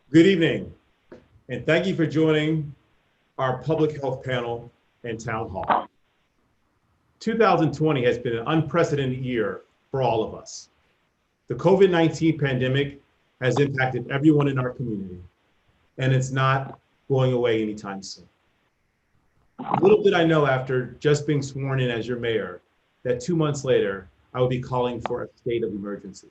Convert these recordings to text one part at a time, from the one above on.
Good evening, and thank you for joining our public health panel and town hall. 2020 has been an unprecedented year for all of us. The COVID-19 pandemic has impacted everyone in our community, and it's not going away anytime soon. Little did I know after just being sworn in as your mayor that 2 months later, I would be calling for a state of emergency.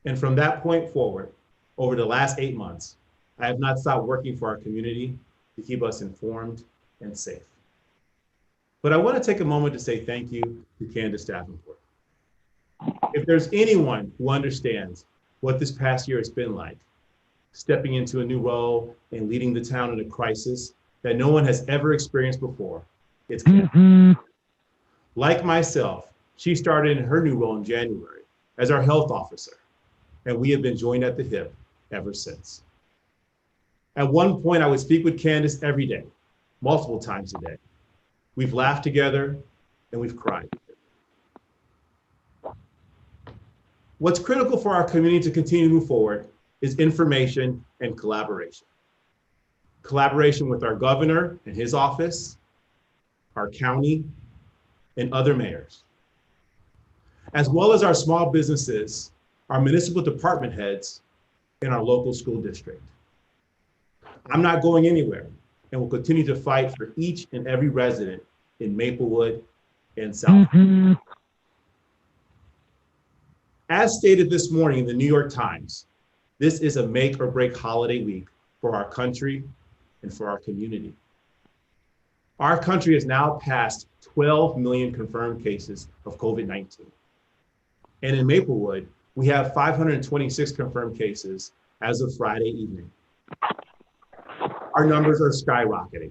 And from that point forward, over the last 8 months, I have not stopped working for our community to keep us informed and safe. But I want to take a moment to say thank you to Candace Davenport. If there's anyone who understands what this past year has been like, stepping into a new role and leading the town in a crisis that no one has ever experienced before, it's Candace. Like myself, she started in her new role in January as our health officer, and we have been joined at the hip ever since. At one point, I would speak with Candace every day, multiple times a day. We've laughed together and we've cried together. What's critical for our community to continue to move forward is information and collaboration. Collaboration with our governor and his office, our county, and other mayors, as well as our small businesses, our municipal department heads, and our local school district. I'm not going anywhere and will continue to fight for each and every resident in Maplewood and South. As stated this morning in the New York Times, this is a make or break holiday week for our country and for our community. Our country has now passed 12 million confirmed cases of COVID-19. And in Maplewood, we have 526 confirmed cases as of Friday evening. Our numbers are skyrocketing.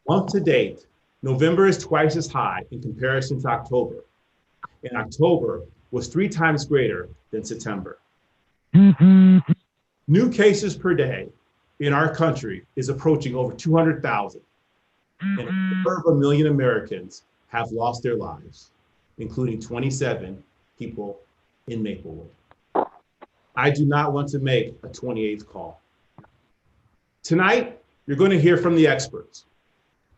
Month to date, November is twice as high in comparison to October, and October was 3 times greater than September. New cases per day in our country is approaching over 200,000, and over 1 million Americans have lost their lives, including 27 people in Maplewood. I do not want to make a 28th call. Tonight, you're going to hear from the experts,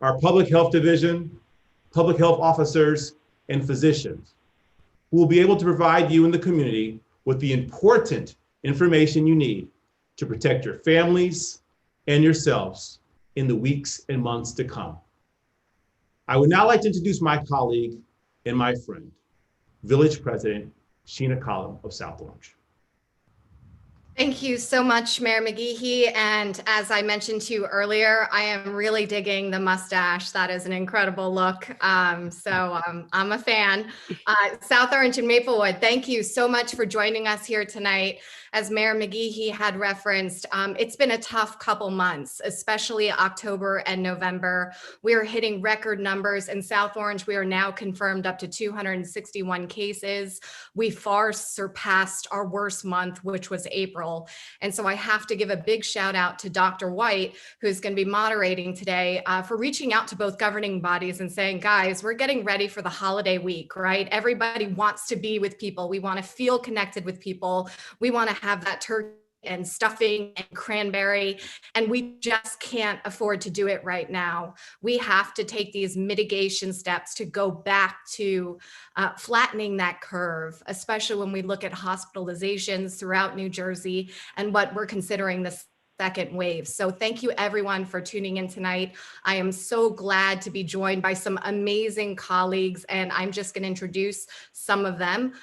our public health division, public health officers, and physicians, who will be able to provide you and the community with the important information you need to protect your families and yourselves in the weeks and months to come. I would now like to introduce my colleague and my friend, Village President Sheena Collum of South Orange. Thank you so much, Mayor McGeehee. And as I mentioned to you earlier, I am really digging the mustache. That is an incredible look. I'm a fan. South Orange and Maplewood, thank you so much for joining us here tonight. As Mayor McGeehee had referenced, it's been a tough couple months, especially October and November. We are hitting record numbers. In South Orange, we are now confirmed up to 261 cases. We far surpassed our worst month, which was April. And so I have to give a big shout out to Dr. White, who's going to be moderating today, for reaching out to both governing bodies and saying, guys, we're getting ready for the holiday week, right? Everybody wants to be with people. We want to feel connected with people. We want to have that turkey and stuffing and cranberry, and we just can't afford to do it right now. We have to take these mitigation steps to go back to flattening that curve, especially when we look at hospitalizations throughout New Jersey and what we're considering the second wave. So thank you everyone for tuning in tonight. I am so glad to be joined by some amazing colleagues, and I'm just going to introduce some of them.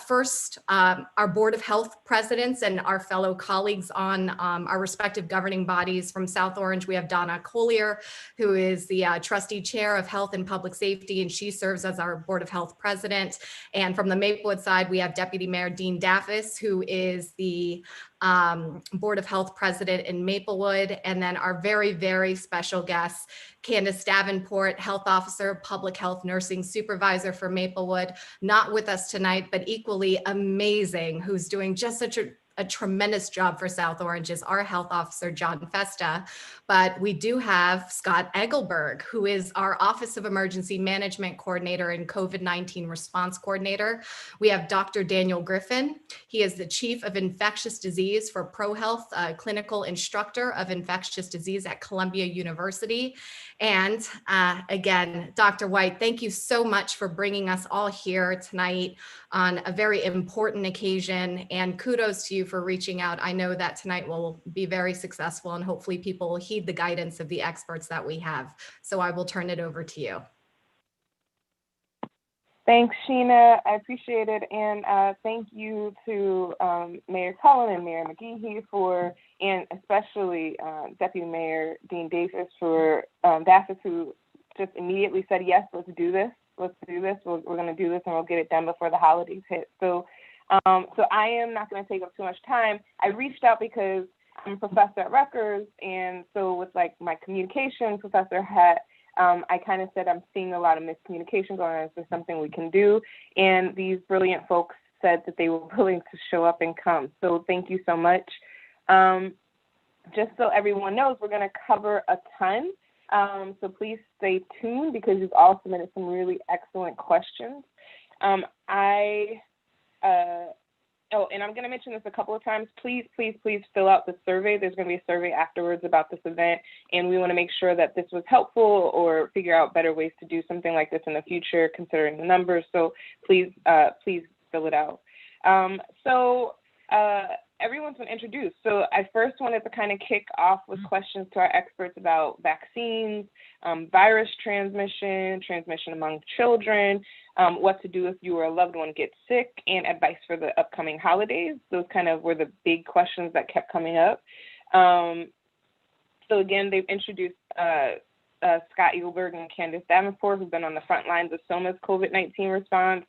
First, our Board of Health presidents and our fellow colleagues on our respective governing bodies. From South Orange, we have Donna Collier, who is the trustee chair of Health and Public Safety, and she serves as our Board of Health president. And from the Maplewood side, we have Deputy Mayor Dean Daffis, who is the Board of Health president in Maplewood, and then our very, very special guest, Candace Davenport, health officer, public health nursing supervisor for Maplewood, not with us tonight, but equally amazing, who's doing just such a tremendous job for South Orange is our health officer, John Festa. But we do have Scott Egelberg, who is our Office of Emergency Management Coordinator and COVID-19 Response Coordinator. We have Dr. Daniel Griffin. He is the Chief of Infectious Disease for ProHealth, clinical instructor of infectious disease at Columbia University. And again, Dr. White, thank you so much for bringing us all here tonight on a very important occasion, and kudos to you for reaching out. I know that tonight will be very successful, and hopefully people will heed the guidance of the experts that we have. So I will turn it over to you. Thanks, Sheena. I appreciate it. And thank you to Mayor Cullen and Mayor McGehee and especially Deputy Mayor Dean Davis Davis, who just immediately said, yes, let's do this. Let's do this. We're going to do this and we'll get it done before the holidays hit. So I am not going to take up too much time. I reached out because I'm a professor at Rutgers. And so with like my communication professor hat, I kind of said, I'm seeing a lot of miscommunication going on. Is there something we can do? And these brilliant folks said that they were willing to show up and come. So thank you so much. Just so everyone knows, we're going to cover a ton. So please stay tuned because you've all submitted some really excellent questions. And I'm going to mention this a couple of times. Please fill out the survey. There's going to be a survey afterwards about this event, and we want to make sure that this was helpful or figure out better ways to do something like this in the future, considering the numbers. So please fill it out. Everyone's been introduced. So I first wanted to kind of kick off with questions to our experts about vaccines, virus transmission among children, what to do if you or a loved one gets sick, and advice for the upcoming holidays. Those kind of were the big questions that kept coming up. So again, they've introduced Scott Egelberg and Candace Davenport, who've been on the front lines of SOMA's COVID-19 response.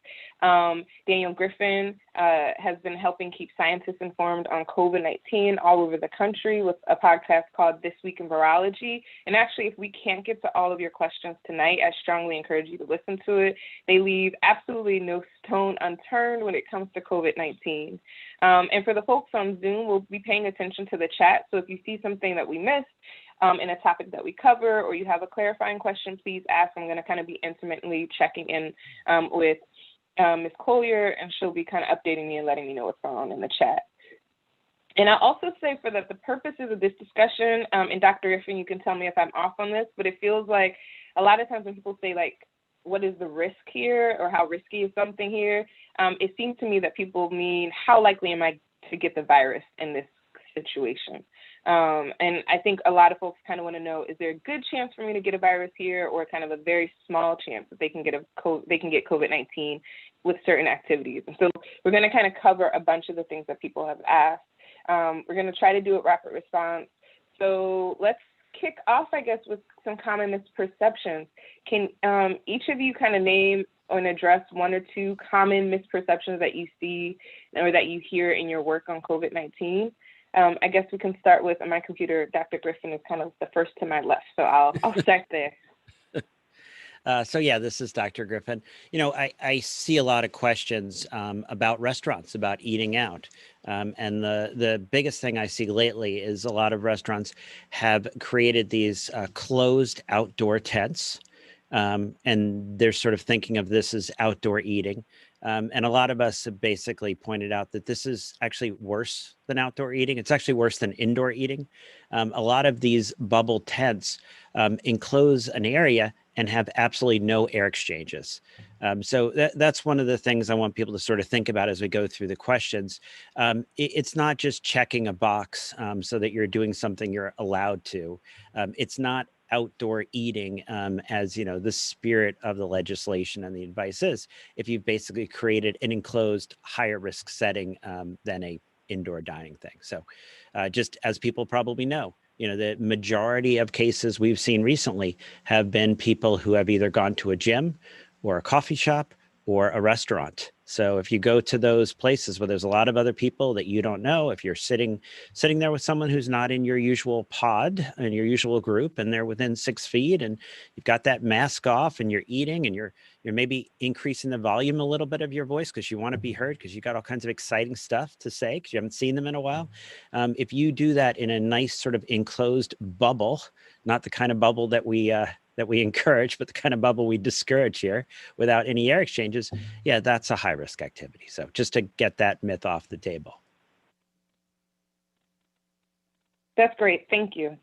Daniel Griffin has been helping keep scientists informed on COVID-19 all over the country with a podcast called This Week in Virology. And actually, if we can't get to all of your questions tonight, I strongly encourage you to listen to it. They leave absolutely no stone unturned when it comes to COVID-19. And for the folks on Zoom, we'll be paying attention to the chat. So if you see something that we missed, in a topic that we cover, or you have a clarifying question, please ask. I'm going to kind of be intimately checking in with Ms. Collier, and she'll be kind of updating me and letting me know what's going on in the chat. And I'll also say for the purposes of this discussion, and Dr. Griffin, you can tell me if I'm off on this, but it feels like a lot of times when people say, like, what is the risk here, or how risky is something here, it seems to me that people mean, how likely am I to get the virus in this situation? And I think a lot of folks kind of want to know, is there a good chance for me to get a virus here, or kind of a very small chance that they can get COVID-19 with certain activities? And so we're going to kind of cover a bunch of the things that people have asked. We're going to try to do it rapid response. So let's kick off, I guess, with some common misperceptions. Can each of you kind of name and address one or two common misperceptions that you see or that you hear in your work on COVID-19? I guess we can start with, on my computer, Dr. Griffin is kind of the first to my left, so I'll start there. So yeah, this is Dr. Griffin. You know, I see a lot of questions about restaurants, about eating out. And the biggest thing I see lately is a lot of restaurants have created these closed outdoor tents. And they're sort of thinking of this as outdoor eating. And a lot of us have basically pointed out that this is actually worse than outdoor eating. It's actually worse than indoor eating. A lot of these bubble tents enclose an area and have absolutely no air exchanges. So that's one of the things I want people to sort of think about as we go through the questions. It's not just checking a box so that you're doing something you're allowed to. It's not outdoor eating as, you know, the spirit of the legislation and the advice is, if you've basically created an enclosed higher risk setting than a indoor dining thing. So just as people probably know, you know, the majority of cases we've seen recently have been people who have either gone to a gym or a coffee shop or a restaurant. So if you go to those places where there's a lot of other people that you don't know, if you're sitting there with someone who's not in your usual pod and your usual group, and they're within 6 feet, and you've got that mask off, and you're eating, and you're maybe increasing the volume a little bit of your voice because you want to be heard, because you got all kinds of exciting stuff to say because you haven't seen them in a while. If you do that in a nice sort of enclosed bubble, not the kind of bubble that we encourage, but the kind of bubble we discourage here, without any air exchanges, yeah, that's a high risk activity. So just to get that myth off the table. That's great. Thank you.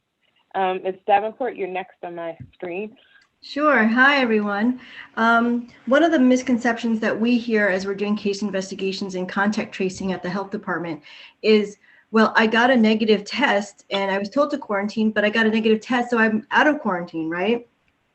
Ms. Davenport, you're next on my screen. Sure. Hi, everyone. One of the misconceptions that we hear as we're doing case investigations and contact tracing at the health department is, well, I got a negative test and I was told to quarantine, but I got a negative test, so I'm out of quarantine, right?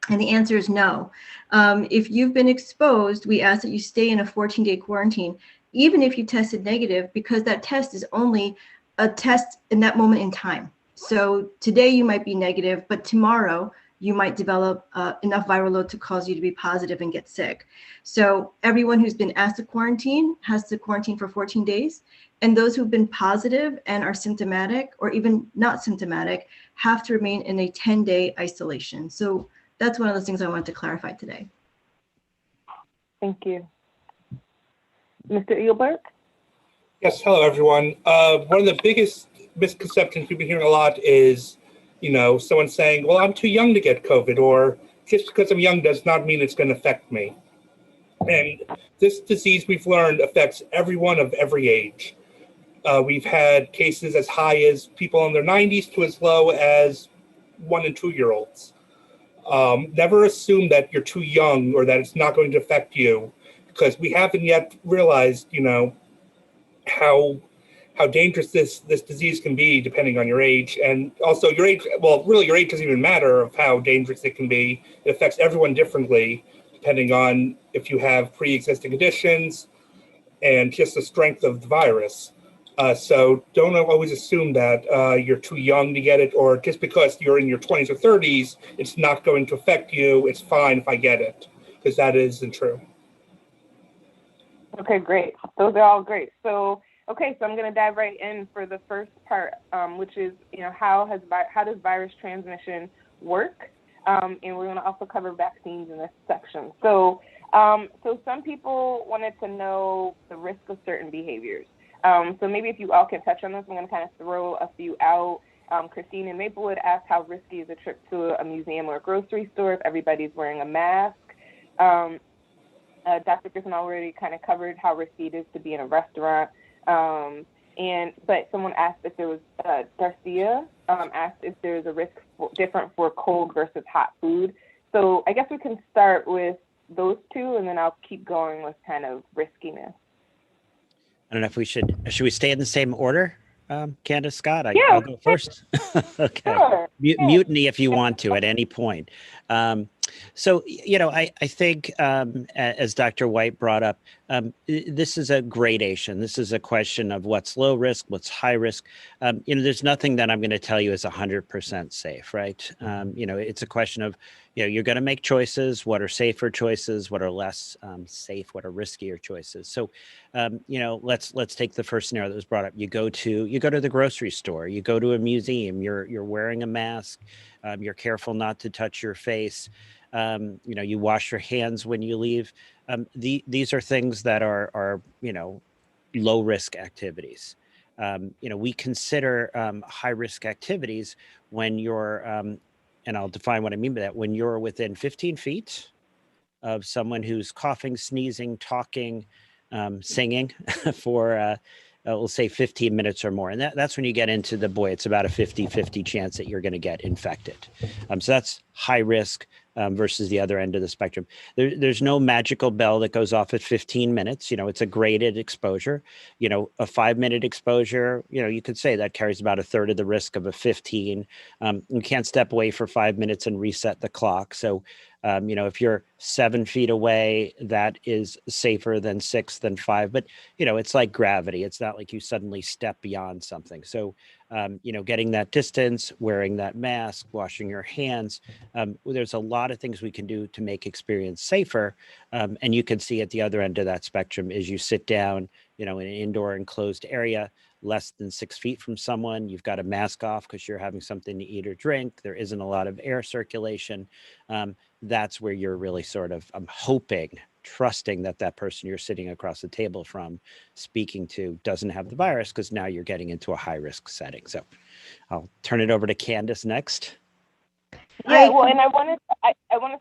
And the answer is no. If you've been exposed, we ask that you stay in a 14-day quarantine, even if you tested negative, because that test is only a test in that moment in time. So today you might be negative, but tomorrow you might develop enough viral load to cause you to be positive and get sick. So everyone who's been asked to quarantine has to quarantine for 14 days. And those who've been positive and are symptomatic or even not symptomatic have to remain in a 10-day isolation. So that's one of those things I wanted to clarify today. Thank you. Mr. Eilberg? Yes, hello, everyone. One of the biggest misconceptions we've been hearing a lot is, someone saying, well, I'm too young to get COVID, or just because I'm young does not mean it's going to affect me. And this disease, we've learned, affects everyone of every age. We've had cases as high as people in their 90s to as low as 1 and 2-year-olds. Never assume that you're too young or that it's not going to affect you, because we haven't yet realized, how dangerous this disease can be depending on your age. And also your age, well, really your age doesn't even matter of how dangerous it can be. It affects everyone differently, depending on if you have pre-existing conditions and just the strength of the virus. So don't always assume that you're too young to get it, or just because you're in your 20s or 30s, it's not going to affect you. It's fine if I get it, because that isn't true. Okay, great. Those are all great. So I'm going to dive right in for the first part, which is, how does virus transmission work? And we're going to also cover vaccines in this section. So some people wanted to know the risk of certain behaviors. So maybe if you all can touch on this, I'm going to kind of throw a few out. Christine in Maplewood asked how risky is a trip to a museum or a grocery store if everybody's wearing a mask. Dr. Griffin already kind of covered how risky it is to be in a restaurant. But someone asked if there was, Garcia asked if there's a risk different for cold versus hot food. So I guess we can start with those two, and then I'll keep going with kind of riskiness. I don't know if should we stay in the same order? Candace, Scott, Yeah. I'll go first. Okay. Sure. Mutiny if you want to at any point. So, I think as Dr. White brought up, this is a gradation. This is a question of what's low risk, what's high risk. There's nothing that I'm going to tell you is 100% safe, right? It's a question of, you're going to make choices. What are safer choices? What are less safe? What are riskier choices? So, let's take the first scenario that was brought up. You go to the grocery store. You go to a museum. You're wearing a mask. You're careful not to touch your face. You wash your hands when you leave. These are things that are low risk activities. We consider high risk activities when you're, and I'll define what I mean by that, when you're within 15 feet of someone who's coughing, sneezing, talking, singing for, we'll say 15 minutes or more. And that's when you get into it's about a 50-50 chance that you're going to get infected. So that's high risk versus the other end of the spectrum. There's no magical bell that goes off at 15 minutes. It's a graded exposure. A 5-minute exposure, you could say that carries about a third of the risk of a 15. You can't step away for 5 minutes and reset the clock. So If you're 7 feet away, that is safer than 6, than 5. But, it's like gravity. It's not like you suddenly step beyond something. So, getting that distance, wearing that mask, washing your hands, there's a lot of things we can do to make experience safer. And you can see at the other end of that spectrum is you sit down, in an indoor enclosed area, less than 6 feet from someone, you've got a mask off because you're having something to eat or drink. There isn't a lot of air circulation. That's where you're really sort of, I'm hoping, trusting that that person you're sitting across the table from, speaking to, doesn't have the virus, because now you're getting into a high risk setting. So I'll turn it over to Candace next. Yeah, well, and I wanted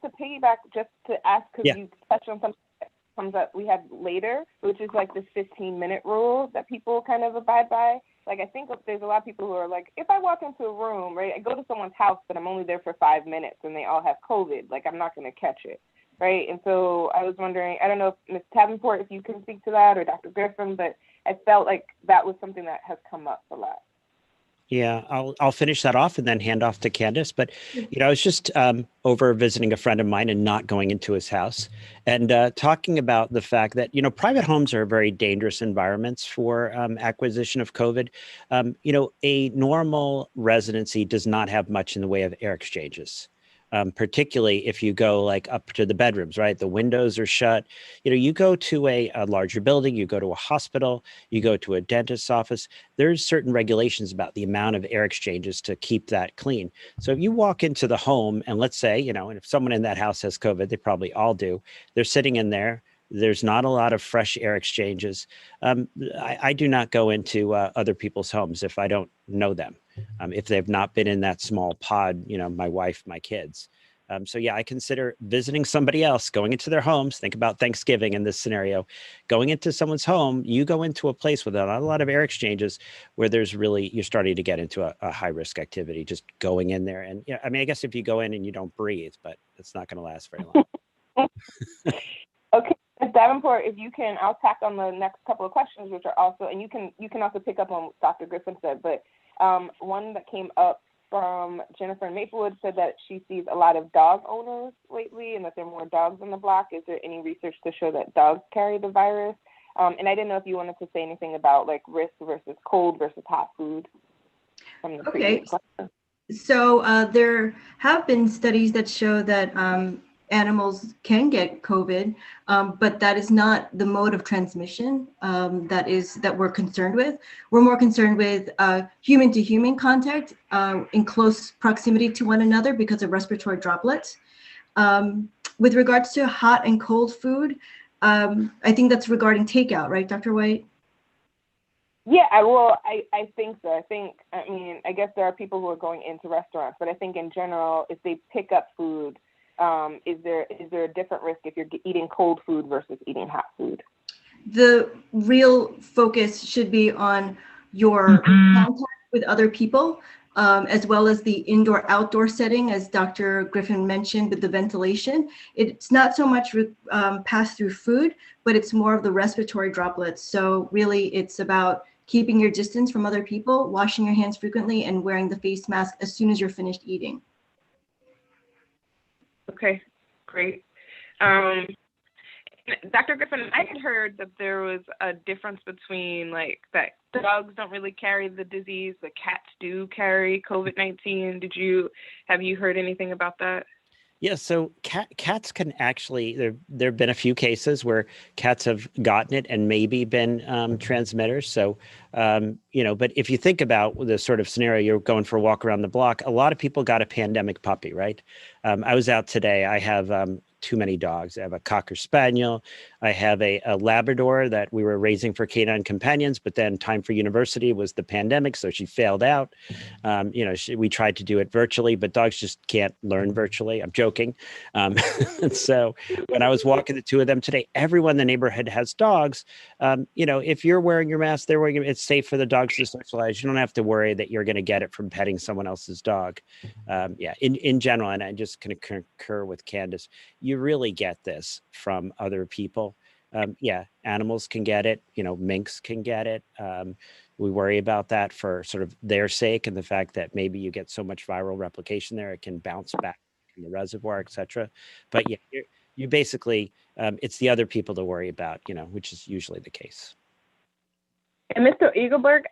to piggyback just to ask, because you touched on something that comes up we have later, which is like this 15-minute rule that people kind of abide by. Like, I think there's a lot of people who are like, if I walk into a room, right, I go to someone's house, but I'm only there for 5 minutes and they all have COVID, like, I'm not going to catch it, right? And so I was wondering, I don't know if Ms. Davenport, if you can speak to that, or Dr. Griffin, but I felt like that was something that has come up a lot. Yeah, I'll finish that off and then hand off to Candace. But, I was just over visiting a friend of mine and not going into his house, and talking about the fact that, private homes are very dangerous environments for acquisition of COVID. A normal residency does not have much in the way of air exchanges. Particularly if you go like up to the bedrooms, right? The windows are shut. You go to a larger building, you go to a hospital, you go to a dentist's office, there's certain regulations about the amount of air exchanges to keep that clean. So if you walk into the home and let's say, and if someone in that house has COVID, they probably all do, they're sitting in there, there's not a lot of fresh air exchanges. I do not go into other people's homes if I don't know them. If they've not been in that small pod, my wife, my kids. So yeah, I consider visiting somebody else, going into their homes. Think about Thanksgiving in this scenario, going into someone's home, you go into a place with not a lot of air exchanges where you're starting to get into a high risk activity, just going in there. And I guess if you go in and you don't breathe, but it's not going to last very long. Okay. Ms. Davenport, if you can, I'll tack on the next couple of questions, which are also, and you can also pick up on what Dr. Griffin said, but one that came up from Jennifer in Maplewood said that she sees a lot of dog owners lately and that there are more dogs on the block. Is there any research to show that dogs carry the virus? And I didn't know if you wanted to say anything about like risk versus cold versus hot food from the previous question. So there have been studies that show that animals can get COVID, but that is not the mode of transmission that we're concerned with. We're more concerned with human-to-human contact in close proximity to one another because of respiratory droplets. With regards to hot and cold food, I think that's regarding takeout, right, Dr. White? Yeah, I think so. I guess there are people who are going into restaurants, but I think in general, if they pick up food, is there a different risk if you're eating cold food versus eating hot food? The real focus should be on your contact with other people, as well as the indoor-outdoor setting, as Dr. Griffin mentioned, with the ventilation. It's not so much passed through food, but it's more of the respiratory droplets. So really, it's about keeping your distance from other people, washing your hands frequently, and wearing the face mask as soon as you're finished eating. Okay, great. Dr. Griffin, I had heard that there was a difference between like that dogs don't really carry the disease, but cats do carry COVID-19. Have you heard anything about that? Yeah, so cats can actually, there have been a few cases where cats have gotten it and maybe been transmitters. So, but if you think about the sort of scenario, you're going for a walk around the block, a lot of people got a pandemic puppy, right? I was out today. I have too many dogs. I have a Cocker Spaniel. I have a Labrador that we were raising for canine companions, but then time for university was the pandemic, so she failed out. We tried to do it virtually, but dogs just can't learn virtually. I'm joking. And so when I was walking the two of them today, everyone in the neighborhood has dogs. If you're wearing your mask, they're wearing it. It's safe for the dogs to socialize. You don't have to worry that you're going to get it from petting someone else's dog. In general, and I just kind of concur with Candace, you really get this from other people. Animals can get it, minks can get it. We worry about that for sort of their sake and the fact that maybe you get so much viral replication there, it can bounce back. in the reservoir, et cetera. But yeah, you basically, it's the other people to worry about, which is usually the case. And Mr. Eagleberg,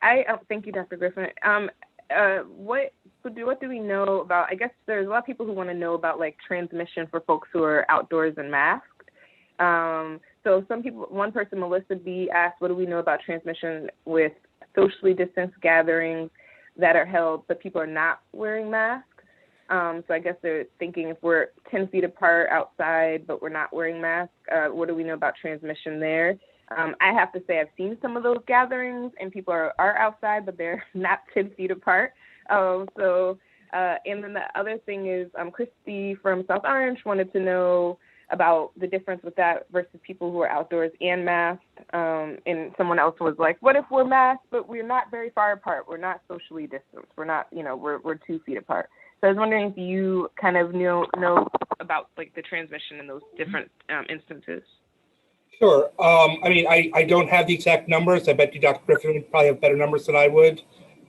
thank you, Dr. Griffin. What do we know about? I guess there's a lot of people who want to know about like transmission for folks who are outdoors and masked. So one person, Melissa B, asked, what do we know about transmission with socially distanced gatherings that are held, but people are not wearing masks? So I guess they're thinking if we're 10 feet apart outside, but we're not wearing masks, what do we know about transmission there? I have to say I've seen some of those gatherings and people are outside, but they're not 10 feet apart. And then the other thing is Christy from South Orange wanted to know about the difference with that versus people who are outdoors and masked. And someone else was like, what if we're masked, but we're not very far apart? We're not socially distanced. We're not, we're 2 feet apart. So I was wondering if you kind of know about like the transmission in those different instances. Sure. I don't have the exact numbers. I bet you Dr. Griffin would probably have better numbers than I would.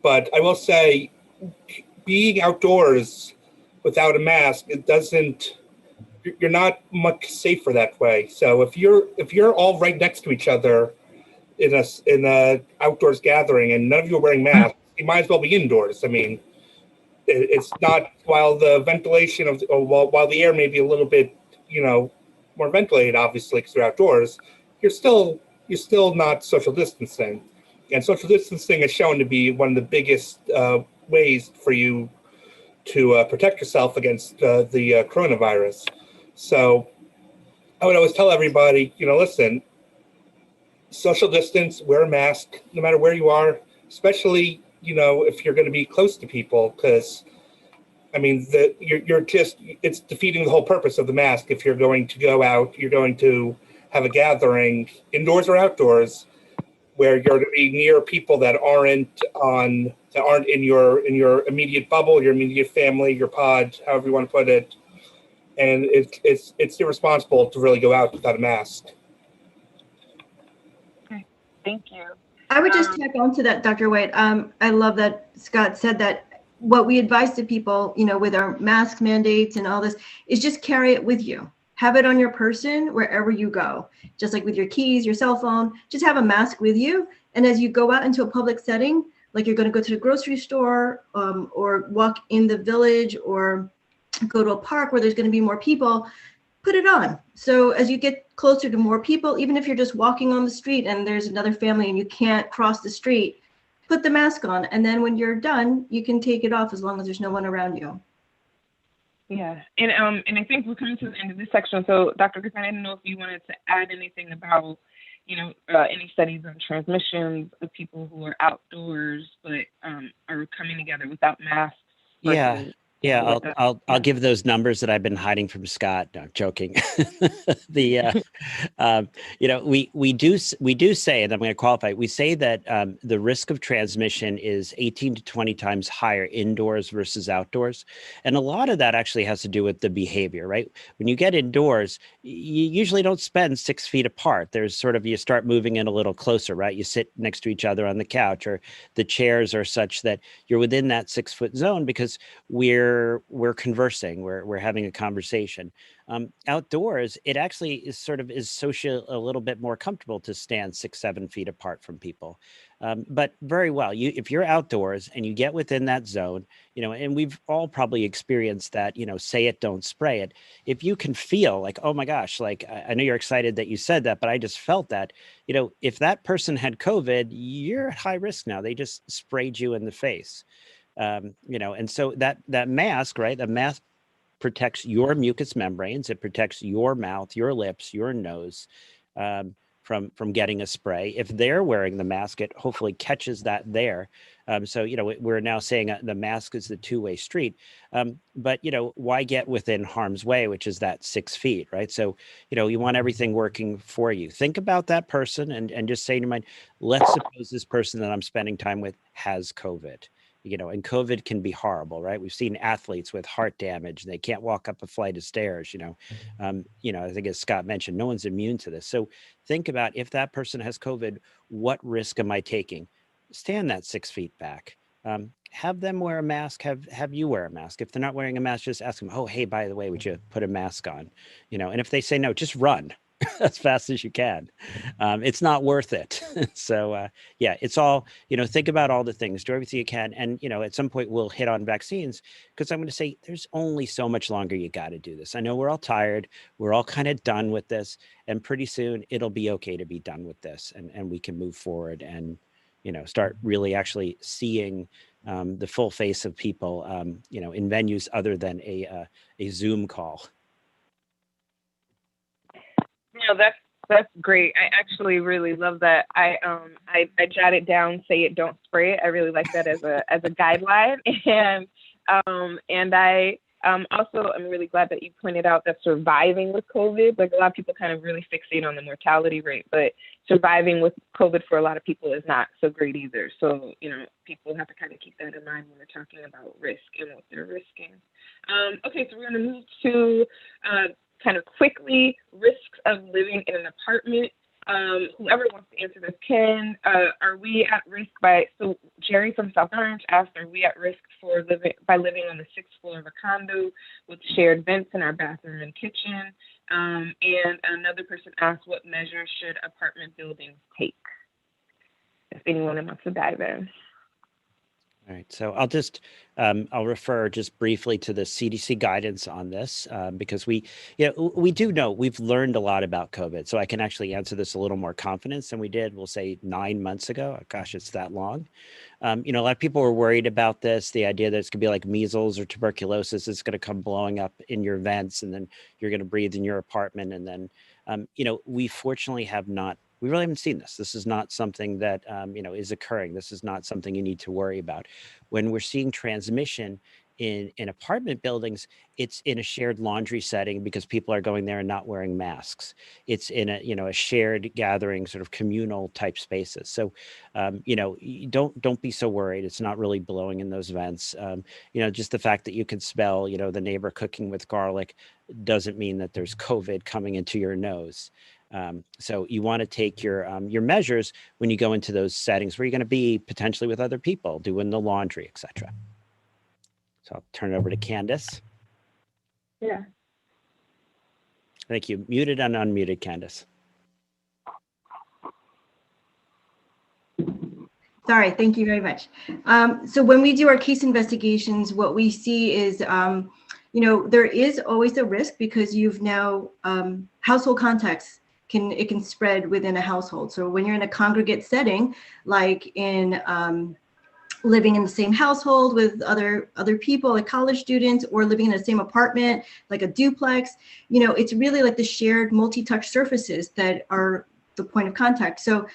But I will say, being outdoors without a mask, you're not much safer that way. So if you're all right next to each other in a outdoors gathering and none of you are wearing masks, you might as well be indoors. I mean, it's not, while the ventilation while the air may be a little bit, more ventilated, obviously, because you're outdoors, you're still not social distancing. And social distancing is shown to be one of the biggest ways for you to protect yourself against the coronavirus. So I would always tell everybody, listen, social distance, wear a mask, no matter where you are, especially, if you're going to be close to people, because I mean, it's defeating the whole purpose of the mask. If you're going to go out, you're going to have a gathering, indoors or outdoors, where you're going to be near people that aren't in your immediate bubble, your immediate family, your pod, however you want to put it. And it's irresponsible to really go out without a mask. Okay, thank you. I would just tack on to that, Dr. White. I love that Scott said that what we advise to people, with our mask mandates and all this, is just carry it with you. Have it on your person wherever you go. Just like with your keys, your cell phone, just have a mask with you. And as you go out into a public setting, like you're going to go to the grocery store or walk in the village or go to a park where there's going to be more people, put it on. So as you get closer to more people, even if you're just walking on the street and there's another family and you can't cross the street, put the mask on. And then when you're done, you can take it off as long as there's no one around you. Yeah. And I think we're coming to the end of this section. So Dr. Griffin, I didn't know if you wanted to add anything about, any studies on transmissions of people who are outdoors, but are coming together without masks. Yeah, I'll give those numbers that I've been hiding from Scott. No, I'm joking. We do say, and I'm going to qualify. We say that the risk of transmission is 18 to 20 times higher indoors versus outdoors, and a lot of that actually has to do with the behavior, right? When you get indoors, you usually don't spend 6 feet apart. There's you start moving in a little closer, right? You sit next to each other on the couch, or the chairs are such that you're within that 6 foot zone because we're conversing, we're having a conversation. Outdoors, it actually is social, a little bit more comfortable to stand 6-7 feet apart from people. But very well, if you're outdoors and you get within that zone, and we've all probably experienced that, say it, don't spray it. If you can feel like, oh my gosh, like I know you're excited that you said that, but I just felt that, if that person had COVID, you're at high risk now. They just sprayed you in the face. And so that mask, right? The mask protects your mucous membranes. It protects your mouth, your lips, your nose from getting a spray. If they're wearing the mask, it hopefully catches that there. So we're now saying the mask is the two-way street. But why get within harm's way, which is that 6 feet, right? So you want everything working for you. Think about that person and just say in your mind, let's suppose this person that I'm spending time with has COVID. And COVID can be horrible, right? We've seen athletes with heart damage. They can't walk up a flight of stairs, I think as Scott mentioned, no one's immune to this. So think about, if that person has COVID, what risk am I taking? Stand that 6 feet back. have them wear a mask, have you wear a mask. If they're not wearing a mask, just ask them, oh, hey, by the way, would you put a mask on? And if they say no, just run as fast as you can. It's not worth it. So yeah, it's all, think about all the things, do everything you can. And, at some point we'll hit on vaccines, because I'm going to say there's only so much longer you got to do this. I know we're all tired. We're all kind of done with this, and pretty soon it'll be okay to be done with this, and we can move forward and, start really actually seeing the full face of people, in venues other than a Zoom call. That's great. I actually really love that. I jotted down, say it, don't spray it. I really like that as a guideline. And I also I'm really glad that you pointed out that surviving with COVID, like a lot of people kind of really fixate on the mortality rate, but surviving with COVID for a lot of people is not so great either. So, people have to kind of keep that in mind when they're talking about risk and what they're risking. Okay, so we're going to move to kind of quickly risks of living in an apartment. Whoever wants to answer this can. Are we at risk so Jerry from South Orange asked, are we at risk by living on the 6th floor of a condo with shared vents in our bathroom and kitchen? And another person asked, what measures should apartment buildings take? If anyone wants to dive in. All right, so I'll refer just briefly to the CDC guidance on this, because we do know we've learned a lot about COVID. So I can actually answer this a little more confidence than we did, we'll say 9 months ago. Oh, gosh, it's that long. A lot of people were worried about this, the idea that it's gonna be like measles or tuberculosis. It's gonna come blowing up in your vents, and then you're gonna breathe in your apartment. And then, we fortunately we really haven't seen this. This is not something that, is occurring. This is not something you need to worry about. When we're seeing transmission in apartment buildings, it's in a shared laundry setting because people are going there and not wearing masks. It's in a shared gathering, sort of communal type spaces. So, don't be so worried. It's not really blowing in those vents. Just the fact that you can smell, the neighbor cooking with garlic doesn't mean that there's COVID coming into your nose. So you want to take your measures when you go into those settings where you're going to be potentially with other people doing the laundry, etc. So I'll turn it over to Candace. Yeah. Thank you. Muted and unmuted, Candace. Sorry, thank you very much. So when we do our case investigations, what we see is, there is always a risk because you've now household contacts can spread within a household. So when you're in a congregate setting, like in living in the same household with other people, like college students, or living in the same apartment, like a duplex, it's really like the shared multi-touch surfaces that are the point of contact. So,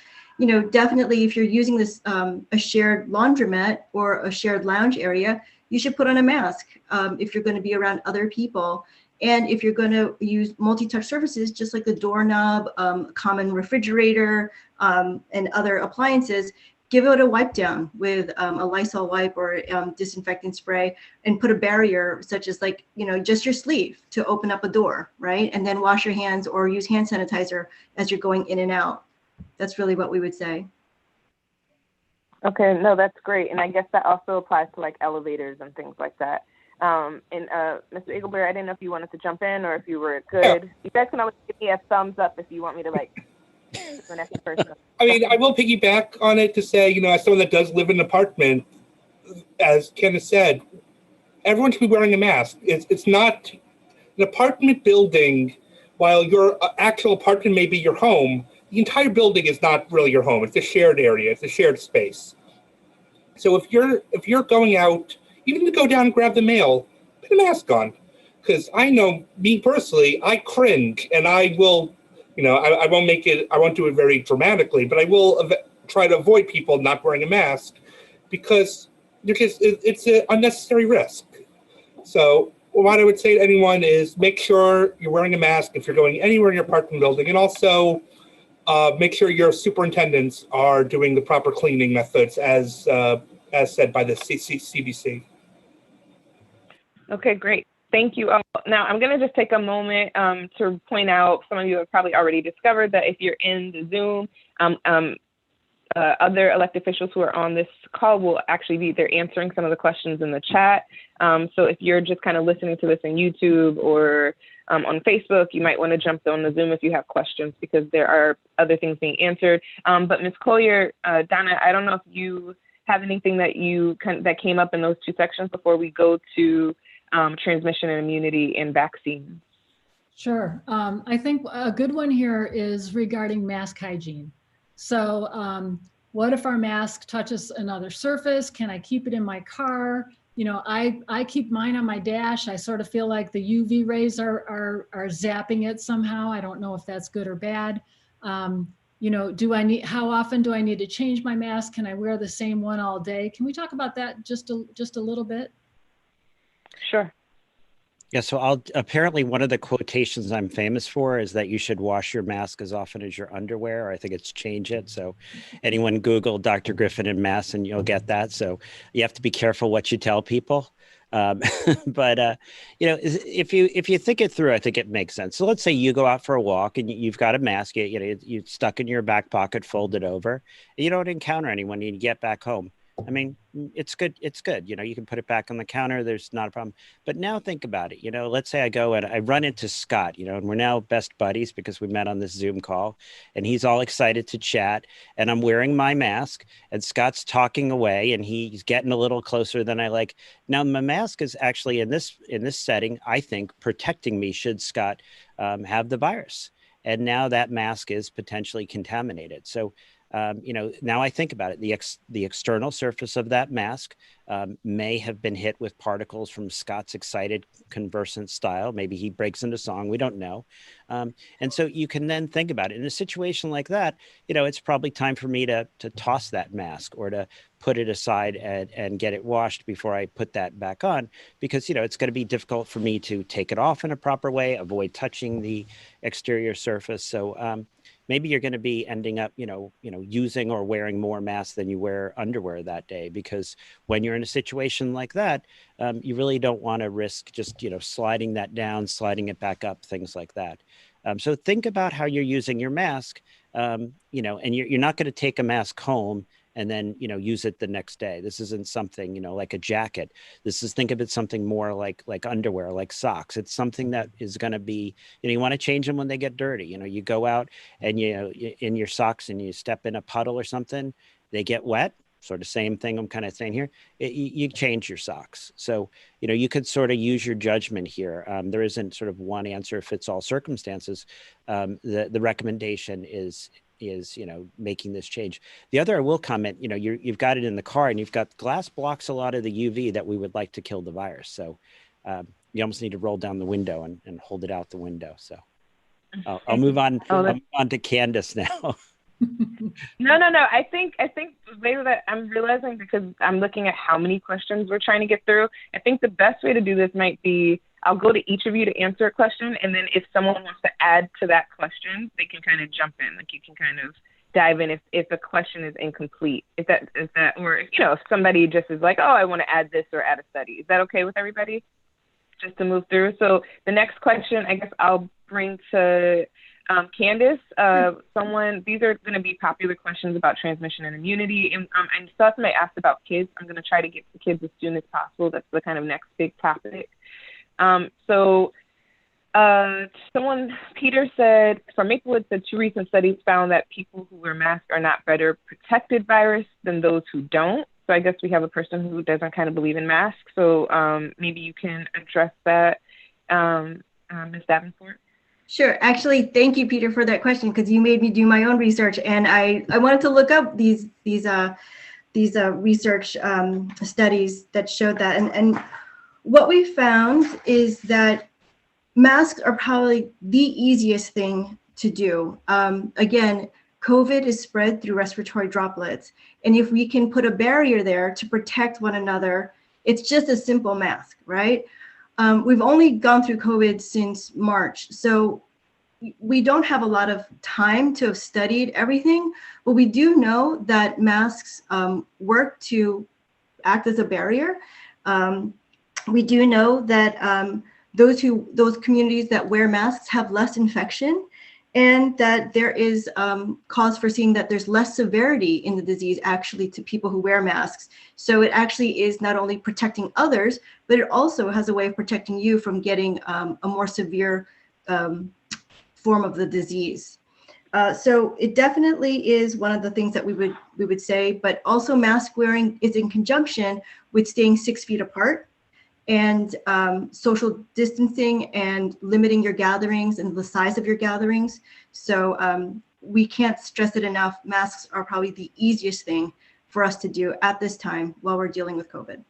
definitely if you're using this, a shared laundromat or a shared lounge area, you should put on a mask if you're going to be around other people. And if you're going to use multi-touch surfaces, just like the doorknob, common refrigerator, and other appliances, give it a wipe down with a Lysol wipe or disinfectant spray, and put a barrier such as just your sleeve to open up a door, right? And then wash your hands or use hand sanitizer as you're going in and out. That's really what we would say. Okay, no, that's great. And I guess that also applies to like elevators and things like that. And Mr. Eaglebear, I didn't know if you wanted to jump in or if you were good. Yeah. You guys can always give me a thumbs up if you want me to the next person. I mean, I will piggyback on it to say, as someone that does live in an apartment, as Kenneth said, everyone should be wearing a mask. It's not an apartment building. While your actual apartment may be your home, the entire building is not really your home. It's a shared area. It's a shared space. So if you're going out, even to go down and grab the mail, put a mask on. Because I know, me personally, I cringe, and I will, I won't do it very dramatically, but I will try to avoid people not wearing a mask because it's an unnecessary risk. So what I would say to anyone is make sure you're wearing a mask if you're going anywhere in your apartment building, and also make sure your superintendents are doing the proper cleaning methods as said by the CDC. Okay, great. Thank you all. Now, I'm going to just take a moment to point out, some of you have probably already discovered that if you're in the Zoom, other elected officials who are on this call will actually be there answering some of the questions in the chat. So if you're just kind of listening to this on YouTube or on Facebook, you might want to jump on the Zoom if you have questions, because there are other things being answered. But Ms. Collier, Donna, I don't know if you have anything that that came up in those two sections before we go to transmission and immunity and vaccines. Sure. I think a good one here is regarding mask hygiene. So what if our mask touches another surface? Can I keep it in my car? You know, I keep mine on my dash. I sort of feel like the UV rays are zapping it somehow. I don't know if that's good or bad. You know, how often do I need to change my mask? Can I wear the same one all day? Can we talk about that just a little bit? Sure. Yeah, so apparently one of the quotations I'm famous for is that you should wash your mask as often as your underwear. I think it's Change It. So anyone Google Dr. Griffin and masks and you'll get that. So you have to be careful what you tell people. But you know, if you think it through, I think it makes sense. So let's say you go out for a walk and you've got a mask, you stuck in your back pocket, folded over, and you don't encounter anyone, and you get back home. I mean, it's good. It's good. You know, you can put it back on the counter. There's not a problem. But now think about it. You know, let's say I go and I run into Scott, you know, and we're now best buddies because we met on this Zoom call, and he's all excited to chat, and I'm wearing my mask, and Scott's talking away, and he's getting a little closer than I like. Now, my mask is actually in this setting, I think, protecting me should Scott have the virus. And now that mask is potentially contaminated. So you know, now I think about it, the external surface of that mask may have been hit with particles from Scott's excited conversant style. Maybe he breaks into song, we don't know. And so you can then think about it in a situation like that. You know, it's probably time for me to toss that mask or to put it aside and get it washed before I put that back on, because, you know, it's going to be difficult for me to take it off in a proper way, avoid touching the exterior surface. So maybe you're going to be ending up, you know, using or wearing more masks than you wear underwear that day, because when you're in a situation like that, you really don't want to risk just, you know, sliding that down, sliding it back up, things like that. So think about how you're using your mask, you know, and you're not going to take a mask home and then, you know, use it the next day. This isn't something, you know, like a jacket. Think of it something more like underwear, like socks. It's something that is going to be, you know, you want to change them when they get dirty. You know, you go out and, you know, in your socks and you step in a puddle or something, they get wet. Sort of same thing I'm kind of saying here. You change your socks. So, you know, you could sort of use your judgment here. There isn't sort of one answer fits all circumstances. The recommendation is, you know, making this change. The other I will comment, you know, you've got it in the car and you've got glass blocks a lot of the UV that we would like to kill the virus. So you almost need to roll down the window and hold it out the window. So I'll move on. I'll move on to Candace now. No. I think the way that I'm realizing, because I'm looking at how many questions we're trying to get through, I think the best way to do this might be, I'll go to each of you to answer a question, and then if someone wants to add to that question, they can kind of jump in. Like, you can kind of dive in if a question is incomplete. If that, or if, you know, if somebody just is like, oh, I want to add this or add a study. Is that okay with everybody? Just to move through. So the next question, I guess I'll bring to Candace. These are going to be popular questions about transmission and immunity. And so somebody asked about kids. I'm going to try to get to kids as soon as possible. That's the kind of next big topic. Peter said, from Maplewood, said 2 recent studies found that people who wear masks are not better protected virus than those who don't. So I guess we have a person who doesn't kind of believe in masks. So maybe you can address that, Ms. Davenport. Sure. Actually, thank you, Peter, for that question, because you made me do my own research, and I wanted to look up these research studies that showed that, and what we found is that masks are probably the easiest thing to do. Again, COVID is spread through respiratory droplets, and if we can put a barrier there to protect one another, it's just a simple mask, right? We've only gone through COVID since March, so we don't have a lot of time to have studied everything, but we do know that masks work to act as a barrier. We do know that those communities that wear masks have less infection, and that there is cause for seeing that there's less severity in the disease actually to people who wear masks. So it actually is not only protecting others, but it also has a way of protecting you from getting a more severe form of the disease. So it definitely is one of the things that we would say, but also mask wearing is in conjunction with staying 6 feet apart and social distancing and limiting your gatherings and the size of your gatherings. So we can't stress it enough. Masks are probably the easiest thing for us to do at this time while we're dealing with COVID.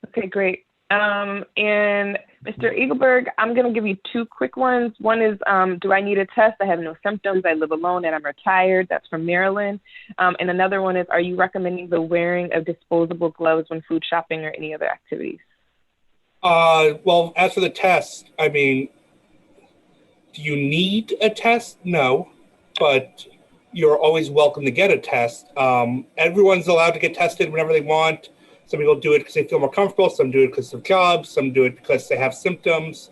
Okay, great. And Mr. Eagleberg, I'm going to give you 2 quick ones. One is, do I need a test? I have no symptoms. I live alone and I'm retired. That's from Maryland. And another one is, are you recommending the wearing of disposable gloves when food shopping or any other activities? Well, as for the test, I mean, do you need a test? No, but you're always welcome to get a test. Everyone's allowed to get tested whenever they want. Some people do it because they feel more comfortable. Some do it because of jobs. Some do it because they have symptoms.